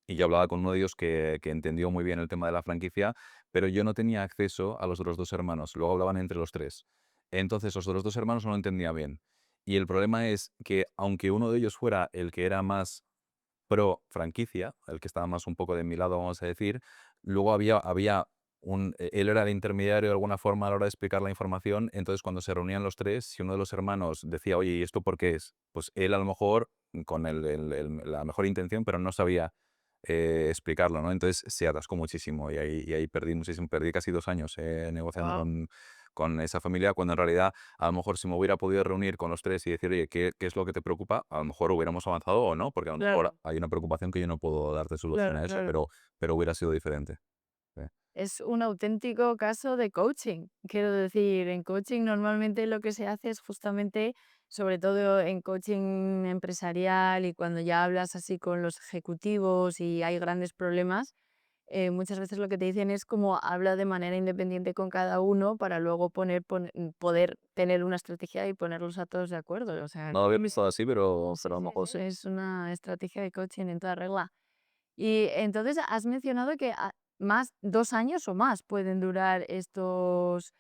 y yo hablaba con uno de ellos que entendió muy bien el tema de la franquicia, pero yo no tenía acceso a los otros dos hermanos, luego hablaban entre los tres. Entonces, los otros dos hermanos no lo entendía bien. Y el problema es que, aunque uno de ellos fuera el que era más pro franquicia, el que estaba más un poco de mi lado, vamos a decir, luego él era el intermediario de alguna forma a la hora de explicar la información, entonces cuando se reunían los tres, si uno de los hermanos decía, oye, ¿y esto por qué es? Pues él a lo mejor, con la mejor intención, pero no sabía explicarlo, ¿no? Entonces se atascó muchísimo y ahí perdí muchísimo, perdí casi 2 años negociando Wow. con esa familia, cuando en realidad a lo mejor si me hubiera podido reunir con los tres y decir, oye, ¿qué es lo que te preocupa? A lo mejor hubiéramos avanzado o no, porque a lo mejor Claro, hay una preocupación que yo no puedo darte solución claro, a eso, claro. pero hubiera sido diferente. Sí. Es un auténtico caso de coaching. Quiero decir, en coaching normalmente lo que se hace es justamente, sobre todo en coaching empresarial y cuando ya hablas así con los ejecutivos y hay grandes problemas, muchas veces lo que te dicen es como habla de manera independiente con cada uno para luego poder tener una estrategia y ponerlos a todos de acuerdo. O sea, No lo había pensado así, pero sí, a lo sí, mejor sí, sí. es una estrategia de coaching en toda regla. Y entonces has mencionado que más 2 años o más pueden durar estas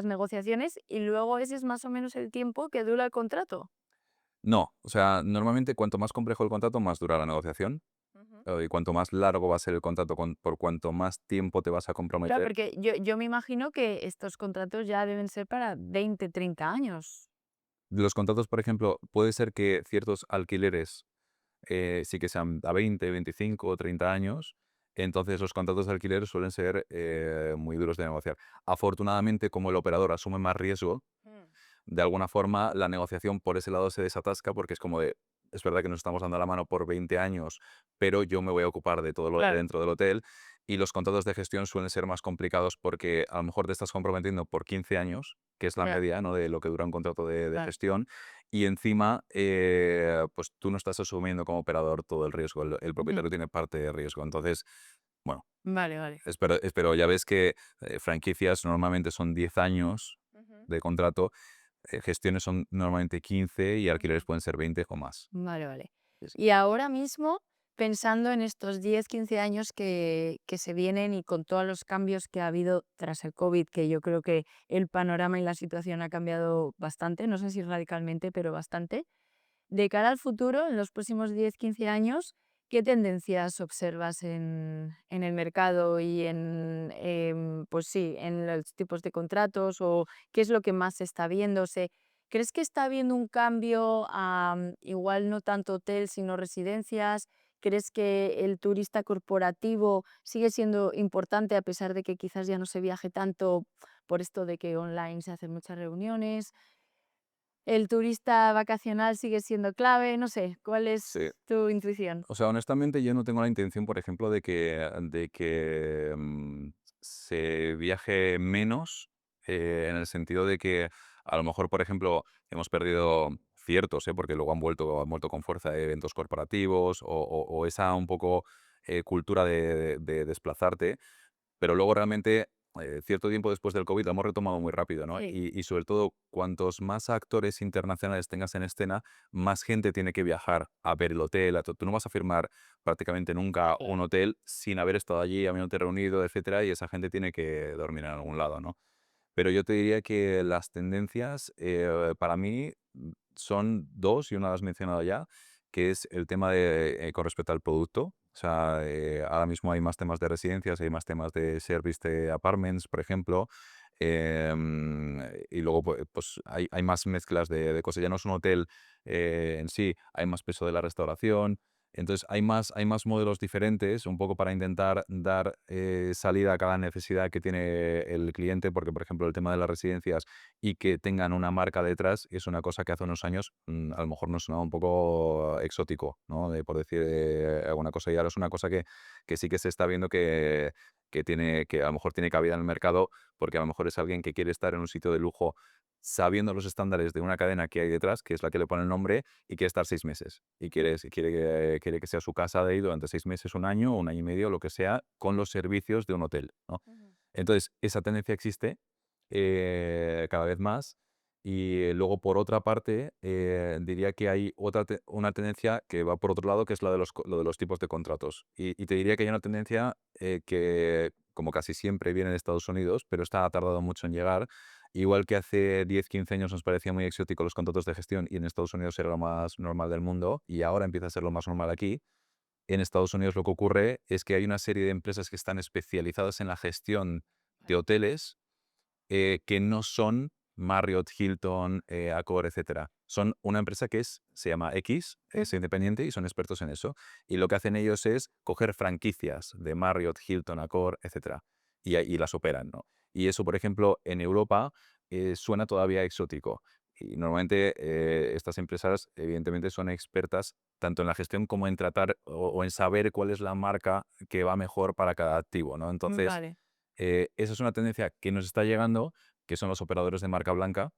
negociaciones y luego ese es más o menos el tiempo que dura el contrato. No, o sea, normalmente cuanto más complejo el contrato, más dura la negociación. Ujú. Y cuanto más largo va a ser el contrato, por cuanto más tiempo te vas a Claro, comprometer. porque yo me imagino que estos contratos ya deben ser para 20, 30 años. Los contratos, por ejemplo, puede ser que ciertos alquileres sí que sean a 20, 25 o 30 años, entonces los contratos de alquiler suelen ser muy duros de negociar. Afortunadamente, como el operador asume más riesgo, Mm. de alguna forma la negociación por ese lado se desatasca porque es como de, es verdad que nos estamos dando la mano por 20 años, pero yo me voy a ocupar de todo lo de Claro, dentro del hotel y los contratos de gestión suelen ser más complicados porque a lo mejor te estás comprometiendo por 15 años, que es la claro, media, ¿no? De lo que dura un contrato de claro. gestión, y encima pues tú no estás asumiendo como operador todo el riesgo, el Ujú. propietario tiene parte de riesgo. Entonces, bueno, Vale, vale. espero ya ves que franquicias normalmente son 10 años Ujú, de contrato, gestiones son normalmente 15 y alquileres ujú. pueden ser 20 o más. Vale, vale. Sí, sí. Y ahora mismo, pensando en estos 10, 15 años que se vienen y con todos los cambios que ha habido tras el COVID, que yo creo que el panorama y la situación ha cambiado bastante, no sé si radicalmente, pero bastante. De cara al futuro, en los próximos 10, 15 años, ¿qué tendencias observas en el mercado y pues sí, en los tipos de contratos o qué es lo que más se está viendo? ¿Crees que está habiendo un cambio a igual no tanto hotel, sino residencias? ¿Crees que el turista corporativo sigue siendo importante a pesar de que quizás ya no se viaje tanto por esto de que online se hacen muchas reuniones? el turista vacacional sigue siendo clave, no sé, ¿cuál Sí. es tu intuición? O sea, honestamente, yo no tengo la intención, por ejemplo, de que se viaje menos, en el sentido de que a lo mejor, por ejemplo, hemos perdido ciertos, porque luego han vuelto con fuerza eventos corporativos o esa un poco cultura de desplazarte, pero luego realmente, cierto tiempo después del COVID lo hemos retomado muy rápido, ¿no? Sí, Y sobre todo, cuantos más actores internacionales tengas en escena, más gente tiene que viajar a ver el hotel. Tú no vas a firmar prácticamente nunca un claro. hotel sin haber estado allí, habiéndote reunido, etcétera, y esa gente tiene que dormir en algún lado, ¿no? Pero yo te diría que las tendencias, para mí, son 2 y una la has mencionado ya, que es el tema de, con respecto al producto. O sea, ahora mismo hay más temas de residencias, hay más temas de service de apartments, por ejemplo, y luego, pues, hay más mezclas de cosas. Ya no es un hotel, en sí, hay más peso de la restauración. Entonces, hay más modelos diferentes, un poco para intentar dar, salida a cada necesidad que tiene el cliente, porque, por ejemplo, el tema de las residencias y que tengan una marca detrás es una cosa que hace unos años, a lo mejor nos sonaba un poco exótico, ¿no? Por decir, alguna cosa, y ahora es una cosa que sí que se está viendo que a lo mejor tiene cabida en el mercado, porque a lo mejor es alguien que quiere estar en un sitio de lujo sabiendo los estándares de una cadena que hay detrás, que es la que le pone el nombre, y quiere estar 6 meses. Y quiere que sea su casa de ahí durante 6 meses, un año y medio, lo que sea, con los servicios de un hotel, ¿no? Ujú. Entonces, esa tendencia existe, cada vez más. Y luego, por otra parte, diría que hay una tendencia que va por otro lado, que es lo de los tipos de contratos. Y te diría que hay una tendencia, que, como casi siempre, viene de Estados Unidos, pero esta ha tardado mucho en llegar. Igual que hace 10 15 años nos parecía muy exótico los contratos de gestión y en Estados Unidos era lo más normal del mundo y ahora empieza a ser lo más normal aquí. En Estados Unidos lo que ocurre es que hay una serie de empresas que están especializadas en la gestión de Vale. hoteles, que no son Marriott, Hilton, Accor, etcétera. Son una empresa se llama X, es Ujú. independiente y son expertos en eso. Y lo que hacen ellos es coger franquicias de Marriott, Hilton, Accor, etcétera, y las operan, ¿no? Y eso, por ejemplo, en Europa, suena todavía exótico. Y normalmente, estas empresas, evidentemente, son expertas tanto en la gestión como en tratar o en saber cuál es la marca que va mejor para cada activo, ¿no? Entonces, Vale. esa es una tendencia que nos está llegando, que son los operadores de marca blanca.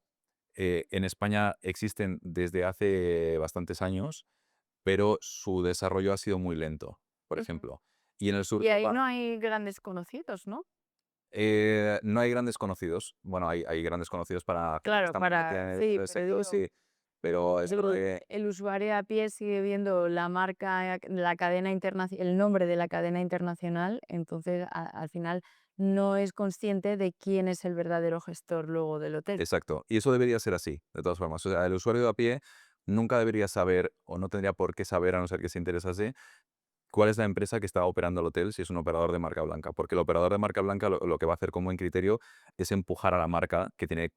En España existen desde hace bastantes años, pero su desarrollo ha sido muy lento, por Ujú. ejemplo. Y en el sur Y de ahí Europa no hay grandes conocidos, ¿no? no hay grandes conocidos. Bueno, hay grandes conocidos para gente que Claro, está muy metida para en sí, el pero sector, digo, sí, pero es verdad que el usuario a pie sigue viendo la marca, la cadena internacional, el nombre de la cadena internacional, entonces al final no es consciente de quién es el verdadero gestor luego del hotel. exacto. Y eso debería ser así, de todas formas. O sea, el usuario de a pie nunca debería saber, o no tendría por qué saber, a no ser que se interesase, cuál es la empresa que está operando el hotel si es un operador de marca blanca. Porque el operador de marca blanca lo que va a hacer como buen criterio es empujar a la marca que tiene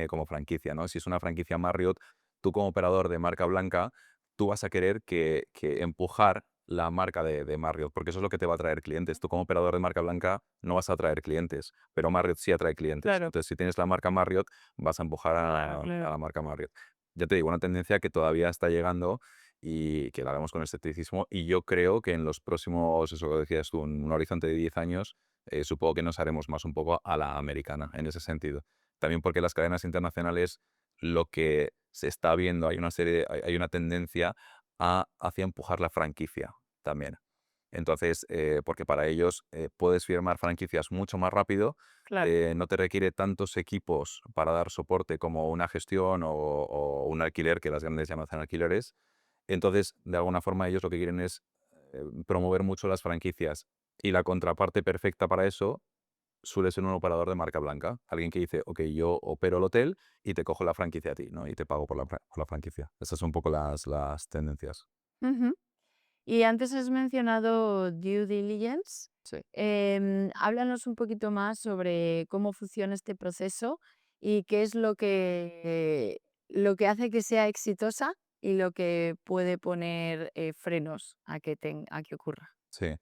como franquicia, ¿no? Si es una franquicia Marriott, tú como operador de marca blanca, tú vas a querer que empujar la marca de Marriott, porque eso es lo que te va a traer clientes. Tú como operador de marca blanca no vas a atraer clientes, pero Marriott sí atrae clientes. Claro, Entonces, si tienes la marca Marriott, vas a empujar claro, a claro. la marca Marriott. Ya te digo, una tendencia que todavía está llegando y que la vemos con escepticismo. Y yo creo que en los próximos, eso que decías tú, en un horizonte de 10 años, supongo que nos haremos más un poco a la americana en ese sentido. También porque las cadenas internacionales, lo que se está viendo, hay una tendencia hacia empujar la franquicia también. Entonces, porque para ellos puedes firmar franquicias mucho más rápido, Claro. no te requiere tantos equipos para dar soporte como una gestión o un alquiler, que las grandes llaman alquileres. Entonces, de alguna forma, ellos lo que quieren es promover mucho las franquicias. Y la contraparte perfecta para eso suele ser un operador de marca blanca. Alguien que dice, ok, yo opero el hotel y te cojo la franquicia a ti, ¿no? Y te pago por la franquicia. Esas son un poco las tendencias. Ujú. Y antes has mencionado due diligence. Sí. Háblanos un poquito más sobre cómo funciona este proceso y qué es lo que hace que sea exitosa y lo que puede poner frenos a que ocurra. Sí.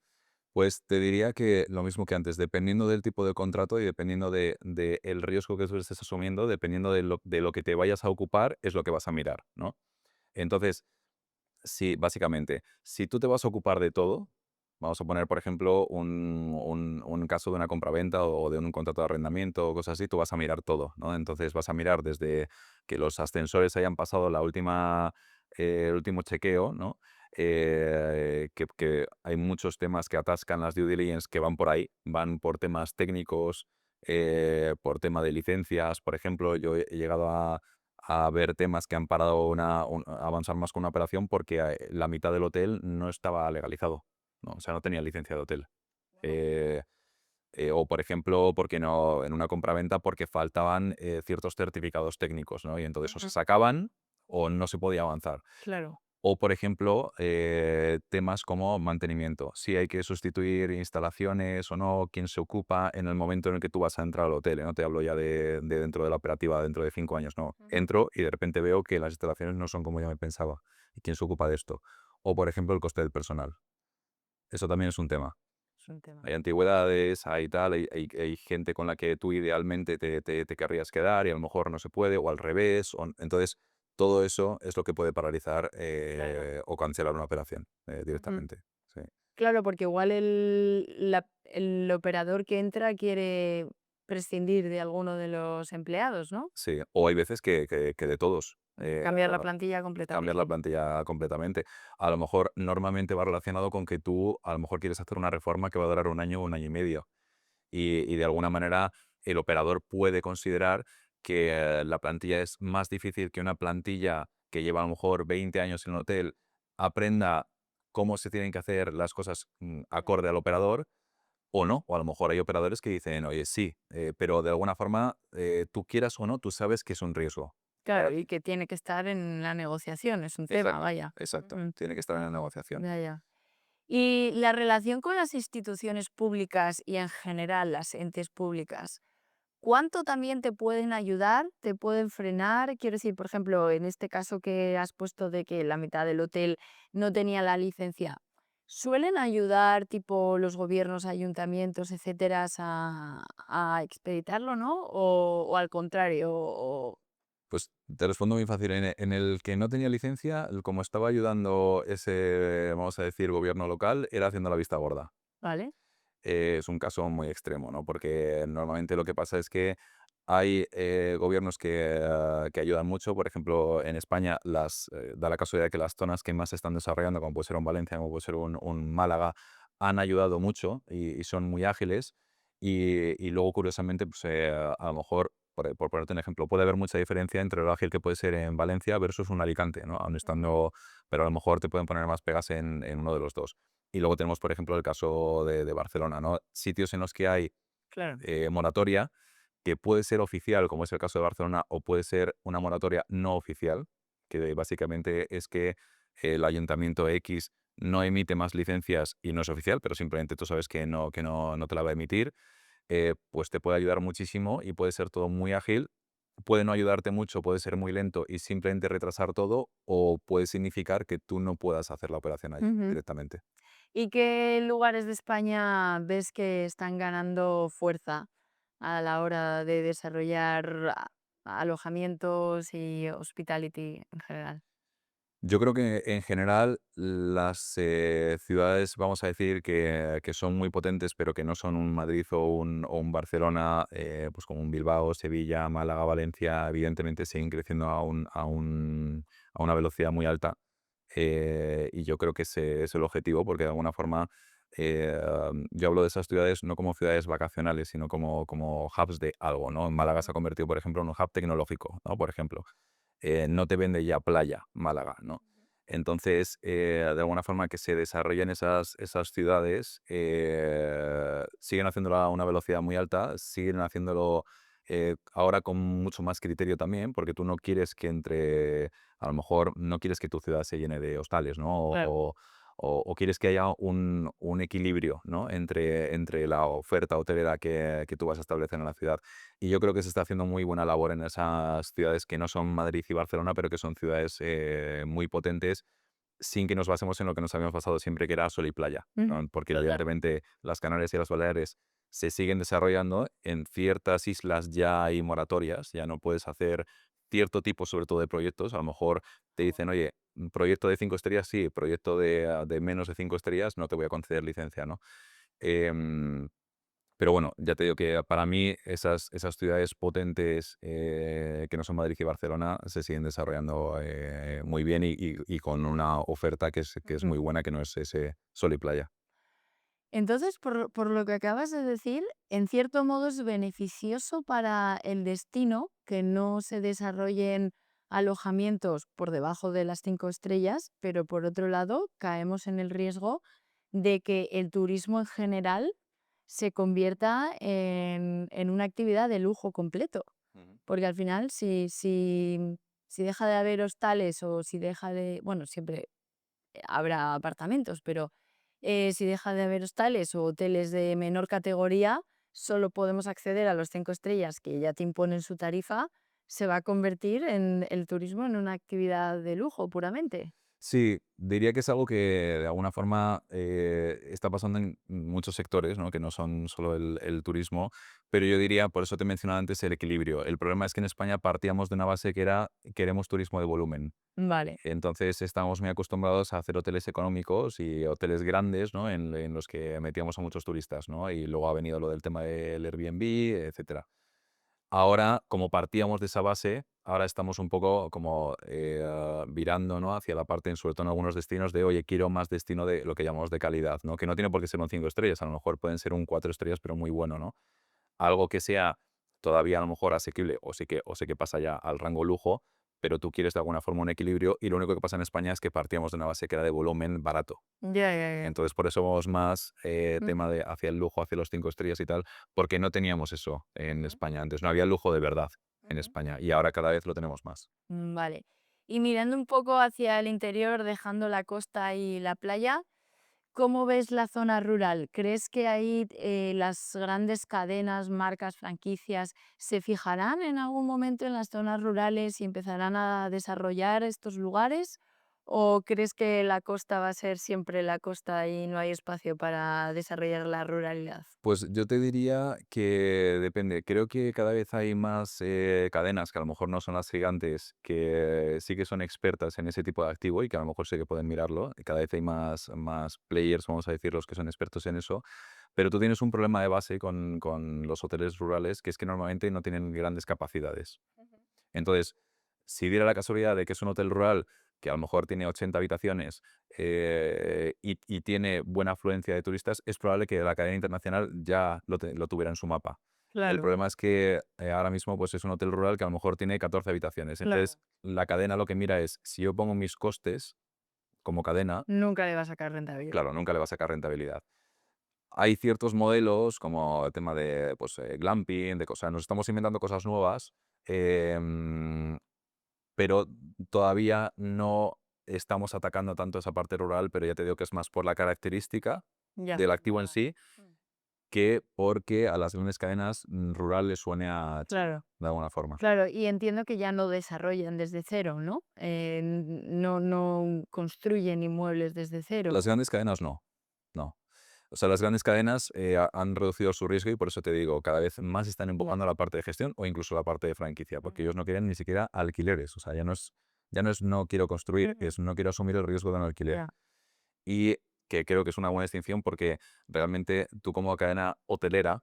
Pues te diría que lo mismo que antes, dependiendo del tipo de contrato y dependiendo de el riesgo que tú estés asumiendo, dependiendo de lo que te vayas a ocupar, es lo que vas a mirar, ¿no? Entonces, sí, básicamente, si tú te vas a ocupar de todo, vamos a poner, por ejemplo, un caso de una compraventa o de un contrato de arrendamiento o cosas así, tú vas a mirar todo, ¿no? Entonces vas a mirar desde que los ascensores hayan pasado el último chequeo, ¿no? Que hay muchos temas que atascan las due diligence que van por ahí, van por temas técnicos, por tema de licencias, por ejemplo, yo he llegado a ver temas que han parado a avanzar más con una operación porque la mitad del hotel no estaba legalizado, ¿no? O sea, no tenía licencia de hotel. Eh, o, por ejemplo, porque no, en una compraventa porque faltaban ciertos certificados técnicos, ¿no? Y entonces o se Ujú. sacaban o no se podía avanzar. Claro. O, por ejemplo, temas como mantenimiento. Si hay que sustituir instalaciones o no, quién se ocupa en el momento en el que tú vas a entrar al hotel. No te hablo ya de dentro de la operativa, dentro de 5 años, no. Ujú. Entro y de repente veo que las instalaciones no son como yo me pensaba. ¿Y quién se ocupa de esto? O, por ejemplo, el coste del personal. Eso también es un tema. Es un tema. Hay antigüedades, hay tal, hay gente con la que tú idealmente te querrías quedar y a lo mejor no se puede, o al revés. Entonces, todo eso es lo que puede paralizar Claro. o cancelar una operación Ujú. directamente. Sí. Claro, porque igual el operador que entra quiere prescindir de alguno de los empleados, ¿no? Sí, o hay veces que de todos. Cambiar la plantilla Cambiar la completamente. plantilla completamente. A lo mejor normalmente va relacionado con que tú a lo mejor quieres hacer una reforma que va a durar un año o un año y medio. Y de alguna manera el operador puede considerar que la plantilla es más difícil que una plantilla que lleva a lo mejor 20 años en el hotel aprenda cómo se tienen que hacer las cosas acorde al operador o no. O a lo mejor hay operadores que dicen, oye, sí, pero de alguna forma, tú quieras o no, tú sabes que es un riesgo Claro, para y ti. que tiene que estar en la negociación, es un tema, Exacto, vaya. exacto. Ujú. Tiene que estar en la negociación. Ya, ya. Y la relación con las instituciones públicas y en general las entes públicas, ¿cuánto también te pueden ayudar? ¿Te pueden frenar? Quiero decir, por ejemplo, en este caso que has puesto de que la mitad del hotel no tenía la licencia, ¿suelen ayudar tipo los gobiernos, ayuntamientos, etcétera, a expeditarlo, ¿no? O al contrario, Pues te respondo muy fácil. En el que no tenía licencia, como estaba ayudando ese, vamos a decir, gobierno local, era haciendo la vista gorda. ¿vale? Es un caso muy extremo, ¿no? Porque normalmente lo que pasa es que hay gobiernos que ayudan mucho. Por ejemplo, en España da la casualidad que las zonas que más se están desarrollando, como puede ser un Valencia, como puede ser un Málaga, han ayudado mucho y son muy ágiles. Y luego, curiosamente, pues, a lo mejor, por ponerte un ejemplo, puede haber mucha diferencia entre lo ágil que puede ser en Valencia versus un Alicante, ¿no? Aun Ujú. estando, pero a lo mejor te pueden poner más pegas en uno de los dos. Y luego tenemos, por ejemplo, el caso de Barcelona, ¿no? Sitios en los que hay Claro. moratoria, que puede ser oficial, como es el caso de Barcelona, o puede ser una moratoria no oficial, que básicamente es que el ayuntamiento X no emite más licencias y no es oficial, pero simplemente tú sabes que no te la va a emitir. Pues te puede ayudar muchísimo y puede ser todo muy ágil. Puede no ayudarte mucho, puede ser muy lento y simplemente retrasar todo, o puede significar que tú no puedas hacer la operación allí Ujú. directamente. ¿Y qué lugares de España ves que están ganando fuerza a la hora de desarrollar alojamientos y hospitality en general? Yo creo que en general las ciudades, vamos a decir, que son muy potentes, pero que no son un Madrid o un Barcelona, pues como un Bilbao, Sevilla, Málaga, Valencia, evidentemente siguen creciendo a una velocidad muy alta. Y yo creo que ese es el objetivo, porque de alguna forma yo hablo de esas ciudades no como ciudades vacacionales, sino como hubs de algo, ¿no? Málaga se ha convertido, por ejemplo, en un hub tecnológico, ¿no? Por ejemplo, no te vende ya playa Málaga, ¿no? Entonces, de alguna forma que se desarrollen esas ciudades, siguen haciéndolo a una velocidad muy alta, siguen haciéndolo ahora con mucho más criterio también, porque tú no quieres a lo mejor no quieres que tu ciudad se llene de hostales, ¿no? Claro. O quieres que haya un equilibrio, ¿no? Entre la oferta hotelera que tú vas a establecer en la ciudad. Y yo creo que se está haciendo muy buena labor en esas ciudades que no son Madrid y Barcelona, pero que son ciudades muy potentes sin que nos basemos en lo que nos habíamos basado siempre, que era sol y playa, Ujú. ¿no? Porque Total. evidentemente las Canarias y las Baleares se siguen desarrollando. En ciertas islas ya hay moratorias, ya no puedes hacer cierto tipo, sobre todo de proyectos. A lo mejor te dicen, oye, un proyecto de 5 estrellas, sí, proyecto de menos de 5 estrellas, no te voy a conceder licencia, ¿no? Em, pero bueno, ya te digo que para mí esas ciudades potentes, que no son Madrid y Barcelona, se siguen desarrollando muy bien y con una oferta que es Ujú. muy buena, que no es ese sol y playa. Entonces, por lo que acabas de decir, en cierto modo es beneficioso para el destino que no se desarrollen alojamientos por debajo de las 5 estrellas, pero por otro lado caemos en el riesgo de que el turismo en general se convierta en una actividad de lujo completo. Ujú. Porque al final, si deja de haber hostales o si deja de, bueno, siempre habrá apartamentos, pero si deja de haber hostales o hoteles de menor categoría, solo podemos acceder a los 5 estrellas que ya te imponen su tarifa, se va a convertir en el turismo en una actividad de lujo puramente. Sí, diría que es algo que de alguna forma está pasando en muchos sectores, ¿no? Que no son solo el turismo, pero yo diría, por eso te mencionaba antes, el equilibrio. El problema es que en España partíamos de una base que era queremos turismo de volumen. Vale. Entonces estamos muy acostumbrados a hacer hoteles económicos y hoteles grandes, ¿no? En los que metíamos a muchos turistas, ¿no? Y luego ha venido lo del tema del Airbnb, etcétera. Ahora, como partíamos de esa base, ahora estamos un poco como virando, ¿no? Hacia la parte, sobre todo en algunos destinos, de oye, quiero más destino de lo que llamamos de calidad, ¿no? Que no tiene por qué ser un 5 estrellas, a lo mejor pueden ser un 4 estrellas, pero muy bueno, ¿no? Algo que sea todavía a lo mejor asequible o sí que pasa ya al rango lujo, pero tú quieres de alguna forma un equilibrio y lo único que pasa en España es que partíamos de una base que era de volumen barato. Ya, ya, ya. Entonces por eso vamos más tema Ujú, de hacia el lujo, hacia los 5 estrellas y tal, porque no teníamos eso en ujú, España antes, no había lujo de verdad en ujú. España y ahora cada vez lo tenemos más. Vale. Y mirando un poco hacia el interior, dejando la costa y la playa, ¿cómo ves la zona rural? ¿Crees que ahí las grandes cadenas, marcas, franquicias se fijarán en algún momento en las zonas rurales y empezarán a desarrollar estos lugares? ¿O crees que la costa va a ser siempre la costa y no hay espacio para desarrollar la ruralidad? Pues yo te diría que depende. Creo que cada vez hay más cadenas que a lo mejor no son las gigantes, que sí que son expertas en ese tipo de activo y que a lo mejor sí que pueden mirarlo. Y cada vez hay más players, vamos a decir, los que son expertos en eso. Pero tú tienes un problema de base con los hoteles rurales, que es que normalmente no tienen grandes capacidades. Entonces, si diera la casualidad de que es un hotel rural que a lo mejor tiene 80 habitaciones y tiene buena afluencia de turistas, es probable que la cadena internacional ya lo tuviera en su mapa. El Claro, problema es que ahora mismo pues, es un hotel rural que a lo mejor tiene 14 habitaciones. Entonces, claro. la cadena lo que mira es, si yo pongo mis costes como cadena, Nunca le va a sacar rentabilidad. claro, nunca le va a sacar rentabilidad. Hay ciertos modelos, como el tema de pues, glamping, de cosas, nos estamos inventando cosas nuevas, em, pero todavía no estamos atacando tanto esa parte rural, pero ya te digo que es más por la característica Ya. del activo en Ya. sí Mm. que porque a las grandes cadenas rural les suene a chino, Claro. de alguna forma. Claro, y entiendo que ya no desarrollan desde cero, ¿no? No construyen inmuebles desde cero. Las grandes cadenas no, no. O sea, las grandes cadenas han reducido su riesgo y por eso te digo, cada vez más están Ya. empujando la parte de gestión o incluso la parte de franquicia, porque Ujú, ellos no quieren ni siquiera alquileres. O sea, ya no es no quiero construir, ujú, es no quiero asumir el riesgo de un alquiler. ya. Y que creo que es una buena distinción porque realmente tú como cadena hotelera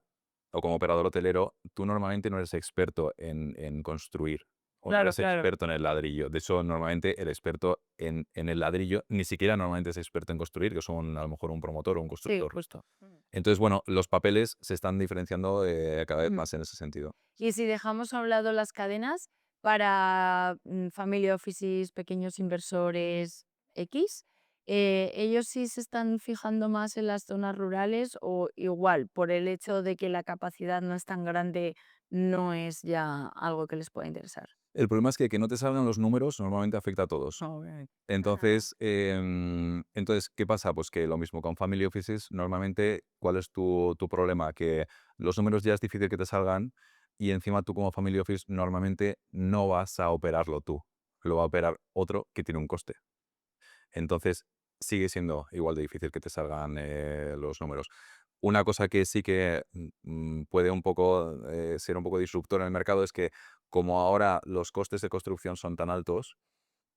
o como operador hotelero, tú normalmente no eres experto en construir o no Claro, eres claro. experto en el ladrillo. De hecho, normalmente el experto en el ladrillo ni siquiera normalmente es experto en construir, que son a lo mejor un promotor o un Sí, constructor. justo. Ujú, Entonces, bueno, los papeles se están diferenciando cada vez ujú. más en ese sentido. Y si dejamos a un lado las cadenas para family offices, pequeños inversores X, ¿ellos sí se están fijando más en las zonas rurales o igual, por el hecho de que la capacidad no es tan grande, no es ya algo que les pueda interesar? El problema es que no te salgan los números normalmente afecta a todos. Ok. Ajá. Entonces, ¿qué pasa? Pues que lo mismo con family offices, normalmente, ¿cuál es tu problema? Que los números ya es difícil que te salgan y encima tú como family office normalmente no vas a operarlo tú, lo va a operar otro que tiene un coste. Entonces, sigue siendo igual de difícil que te salgan los números. Una cosa que sí que puede un poco ser un poco disruptor en el mercado es que como ahora los costes de construcción son tan altos,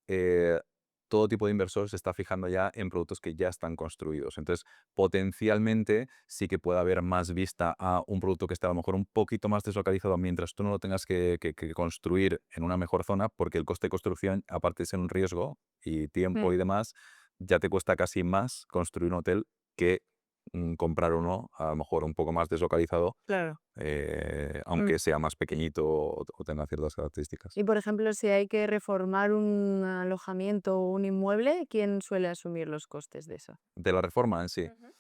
eh, todo tipo de inversor se está fijando ya en productos que ya están construidos. Entonces, potencialmente sí que puede haber más vista a un producto que esté a lo mejor un poquito más deslocalizado mientras tú no lo tengas que construir en una mejor zona, porque el coste de construcción, aparte de ser un riesgo y tiempo Mm, y demás, ya te cuesta casi más construir un hotel que comprar uno a lo mejor un poco más deslocalizado, claro. Mm. aunque sea más pequeñito o tenga ciertas características. Y por ejemplo, si hay que reformar un alojamiento o un inmueble, ¿quién suele asumir los costes de eso? De la reforma en sí, Ujú.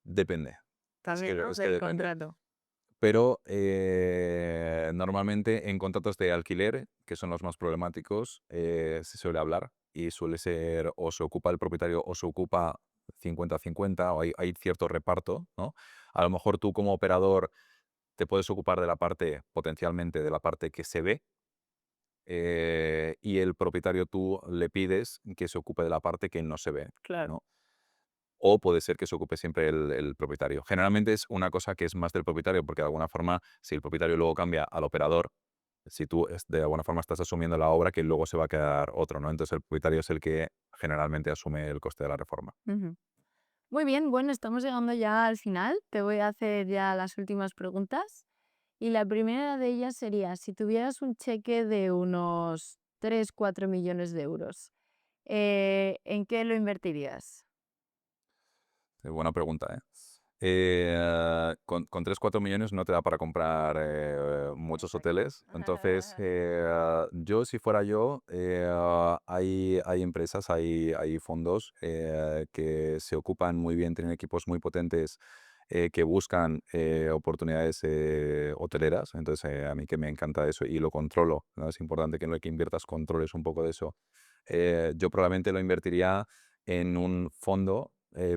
depende. También, ¿no? Es que Del depende. contrato. Pero normalmente en contratos de alquiler, que son los más problemáticos, se suele hablar y suele ser o se ocupa el propietario o se ocupa 50-50 o hay cierto reparto, ¿no? A lo mejor tú como operador te puedes ocupar de la parte, potencialmente, de la parte que se ve, y el propietario tú le pides que se ocupe de la parte que no se ve, Claro. ¿no? O puede ser que se ocupe siempre el propietario. Generalmente es una cosa que es más del propietario, porque de alguna forma, si el propietario luego cambia al operador, si tú de alguna forma estás asumiendo la obra, que luego se va a quedar otro, ¿no? Entonces el propietario es el que generalmente asume el coste de la reforma. Ujú. Muy bien, bueno, estamos llegando ya al final. Te voy a hacer ya las últimas preguntas. Y la primera de ellas sería, si tuvieras un cheque de unos 3 o 4 millones de euros, ¿en qué lo invertirías? Buena pregunta, ¿eh? Con 3 4 millones no te da para comprar muchos Exacto. hoteles. Entonces, yo, si fuera yo, hay empresas, hay fondos que se ocupan muy bien, tienen equipos muy potentes que buscan oportunidades hoteleras. Entonces, a mí que me encanta eso y lo controlo, ¿no? Es importante que en lo que inviertas controles un poco de eso. Yo probablemente lo invertiría en un fondo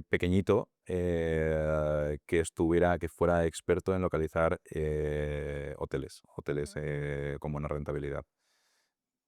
pequeñito que fuera experto en localizar hoteles Ujú. con buena rentabilidad.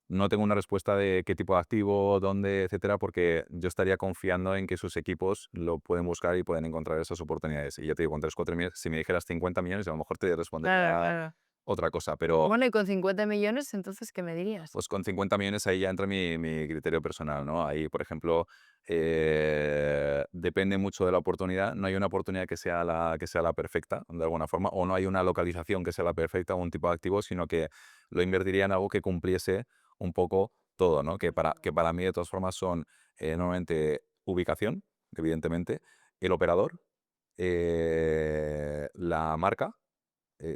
No tengo una respuesta de qué tipo de activo, dónde, etcétera, porque yo estaría confiando en que sus equipos lo pueden buscar y pueden encontrar esas oportunidades. Y ya te digo, con 3 4 millones, si me dijeras 50 millones, a lo mejor te Claro, respondería claro. otra cosa, pero Bueno, y con 50 millones, entonces, ¿qué me dirías? pues con 50 millones ahí ya entra mi criterio personal, ¿no? Ahí, por ejemplo, depende mucho de la oportunidad. No hay una oportunidad que sea la perfecta, de alguna forma, o no hay una localización que sea la perfecta o un tipo de activo, sino que lo invertiría en algo que cumpliese un poco todo, ¿no? Que para mí, de todas formas, son normalmente ubicación, evidentemente, el operador, la marca,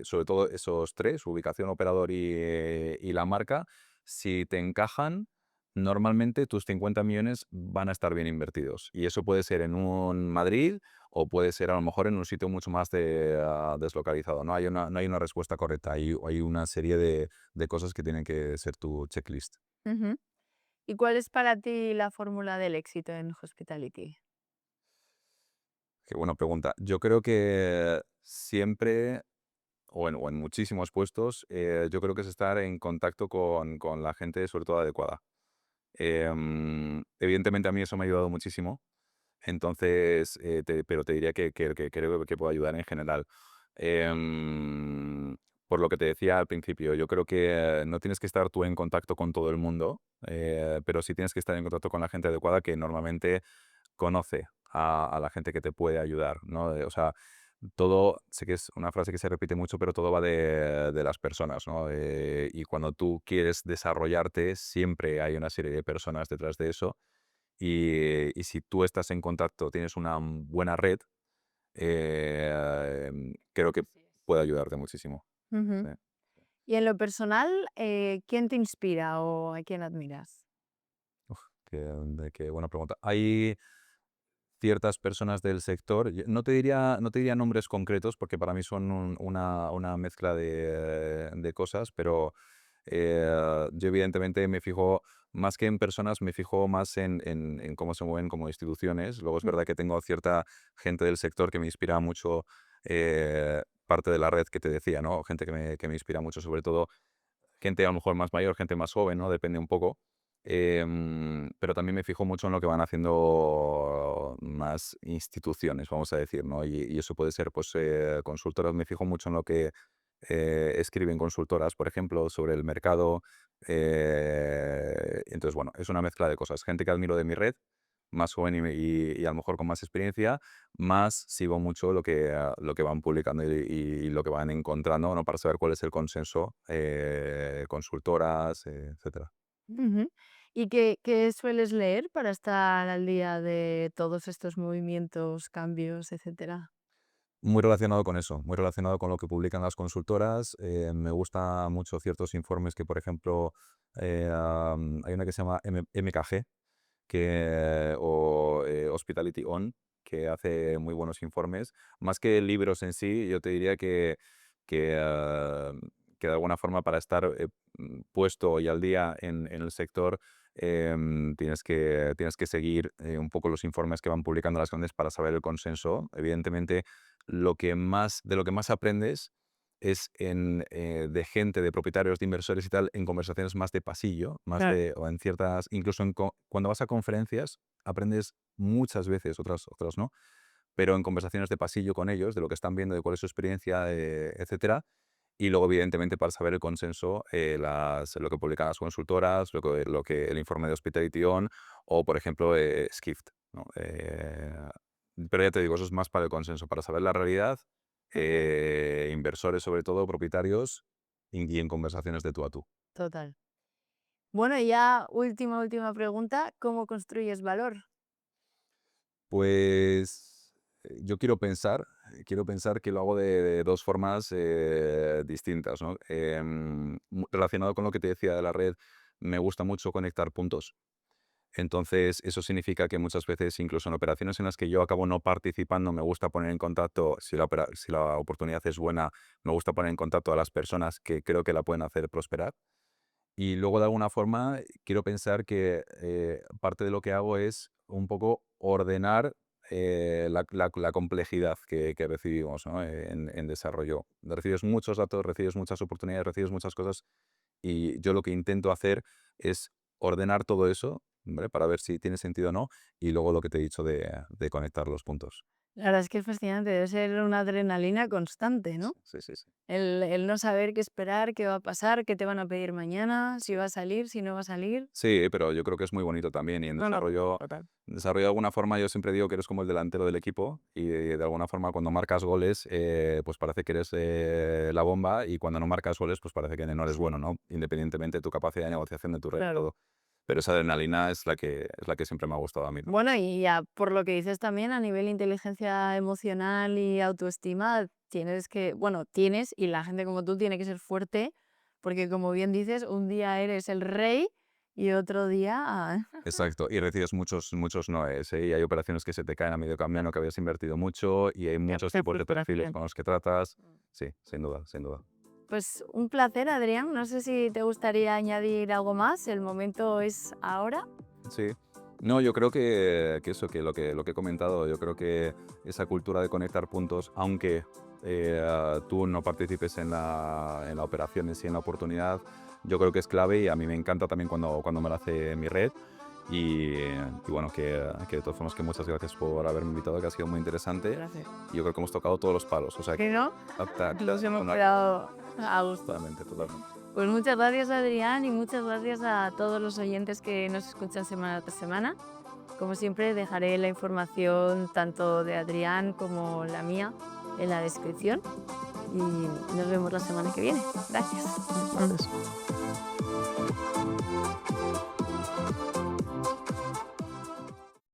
sobre todo esos tres, ubicación, operador y la marca, si te encajan, normalmente tus 50 millones van a estar bien invertidos. Y eso puede ser en un Madrid o puede ser a lo mejor en un sitio mucho más deslocalizado. No hay una respuesta correcta, hay una serie de cosas que tienen que ser tu checklist. Ujú. ¿Y cuál es para ti la fórmula del éxito en hospitality? Qué buena pregunta. Yo creo que siempre o en muchísimos puestos, yo creo que es estar en contacto con la gente, sobre todo adecuada. Evidentemente a mí eso me ha ayudado muchísimo, entonces, pero te diría que creo que puedo ayudar en general. Em, por lo que te decía al principio, yo creo que no tienes que estar tú en contacto con todo el mundo, pero sí tienes que estar en contacto con la gente adecuada que normalmente conoce a la gente que te puede ayudar, ¿no? O sea, todo, sé que es una frase que se repite mucho, pero todo va de las personas, ¿no? Y cuando tú quieres desarrollarte, siempre hay una serie de personas detrás de eso. Y si tú estás en contacto, tienes una buena red, creo que Así es. puede ayudarte muchísimo. Ujú. Sí. Y en lo personal, ¿quién te inspira o a quién admiras? Qué buena pregunta. Hay ciertas personas del sector, no te diría nombres concretos porque para mí son una mezcla de cosas, pero yo evidentemente me fijo, más que en personas, me fijo más en cómo se mueven como instituciones. Luego es Mm. verdad que tengo cierta gente del sector que me inspira mucho, parte de la red que te decía, ¿no? Gente que me inspira mucho, sobre todo gente a lo mejor más mayor, gente más joven, ¿no? Depende un poco. Pero también me fijo mucho en lo que van haciendo más instituciones, vamos a decir, ¿no? Y eso puede ser, pues, consultoras. Me fijo mucho en lo que escriben consultoras, por ejemplo, sobre el mercado. Entonces, bueno, es una mezcla de cosas. Gente que admiro de mi red, más joven y a lo mejor con más experiencia, más sigo mucho lo que van publicando y lo que van encontrando, ¿no? Para saber cuál es el consenso, consultoras, etcétera. Ujú. ¿Y qué sueles leer para estar al día de todos estos movimientos, cambios, etcétera? Muy relacionado con eso, muy relacionado con lo que publican las consultoras. Me gusta mucho ciertos informes que, por ejemplo, hay una que se llama MKG, Hospitality On, que hace muy buenos informes. Más que libros en sí, yo te diría que, ah, que de alguna forma para estar puesto y al día en el sector, tienes que seguir un poco los informes que van publicando las grandes para saber el consenso. Evidentemente, de lo que más aprendes es de gente, de propietarios, de inversores y tal, en conversaciones más de pasillo, Claro. o en ciertas, incluso cuando vas a conferencias, aprendes muchas veces, otras no, pero en conversaciones de pasillo con ellos, de lo que están viendo, de cuál es su experiencia, etcétera. Y luego, evidentemente, para saber el consenso, lo que publican las consultoras, el informe de Hospitality On o, por ejemplo, Skift, ¿no? Pero ya te digo, eso es más para el consenso, para saber la realidad, Ujú. inversores sobre todo, propietarios, y en conversaciones de tú a tú. Total. Bueno, y ya última pregunta, ¿cómo construyes valor? Pues yo quiero pensar que lo hago de dos formas distintas, ¿no? Relacionado con lo que te decía de la red, me gusta mucho conectar puntos. Entonces, eso significa que muchas veces, incluso en operaciones en las que yo acabo no participando, me gusta poner en contacto, si la oportunidad es buena, me gusta poner en contacto a las personas que creo que la pueden hacer prosperar. Y luego, de alguna forma, quiero pensar que parte de lo que hago es un poco ordenar la complejidad que recibimos, ¿no? En desarrollo. Recibes muchos datos, recibes muchas oportunidades, recibes muchas cosas y yo lo que intento hacer es ordenar todo eso, ¿vale? Para ver si tiene sentido o no y luego lo que te he dicho de conectar los puntos. La verdad es que es fascinante, debe ser una adrenalina constante, Sí, ¿no? sí, sí, sí. El no saber qué esperar, qué va a pasar, qué te van a pedir mañana, si va a salir, si no va a salir. Sí, pero yo creo que es muy bonito también y en No, no, desarrollo, total. en desarrollo de alguna forma yo siempre digo que eres como el delantero del equipo y de alguna forma cuando marcas goles pues parece que eres la bomba y cuando no marcas goles pues parece que no eres Sí, bueno, ¿no? Independientemente de tu capacidad de negociación de tu red, claro. todo. Pero esa adrenalina es la que siempre me ha gustado a mí, ¿no? Bueno, y ya por lo que dices también a nivel inteligencia emocional y autoestima, tienes y la gente como tú tiene que ser fuerte, porque como bien dices, un día eres el rey y otro día Exacto, y recibes muchos noes, ¿eh? Y hay operaciones que se te caen a medio camino que habías invertido mucho y hay muchos qué tipos de perfiles frustración. con los que tratas. Sí, sin duda, sin duda. Pues un placer, Adrián. No sé si te gustaría añadir algo más. El momento es ahora. Sí. No, yo creo que eso, que lo que he comentado, yo creo que esa cultura de conectar puntos, aunque tú no participes en la operación en sí, en la oportunidad, yo creo que es clave y a mí me encanta también cuando me lo hace mi red. Y bueno, que de todas formas que muchas gracias por haberme invitado, que ha sido muy interesante. Gracias. Y yo creo que hemos tocado todos los palos, o sea Si que no, los hemos quedado a gusto. totalmente, totalmente. Pues muchas gracias, Adrián, y muchas gracias a todos los oyentes que nos escuchan semana tras semana. Como siempre, dejaré la información tanto de Adrián como la mía en la descripción y nos vemos la semana que viene. Gracias. Gracias.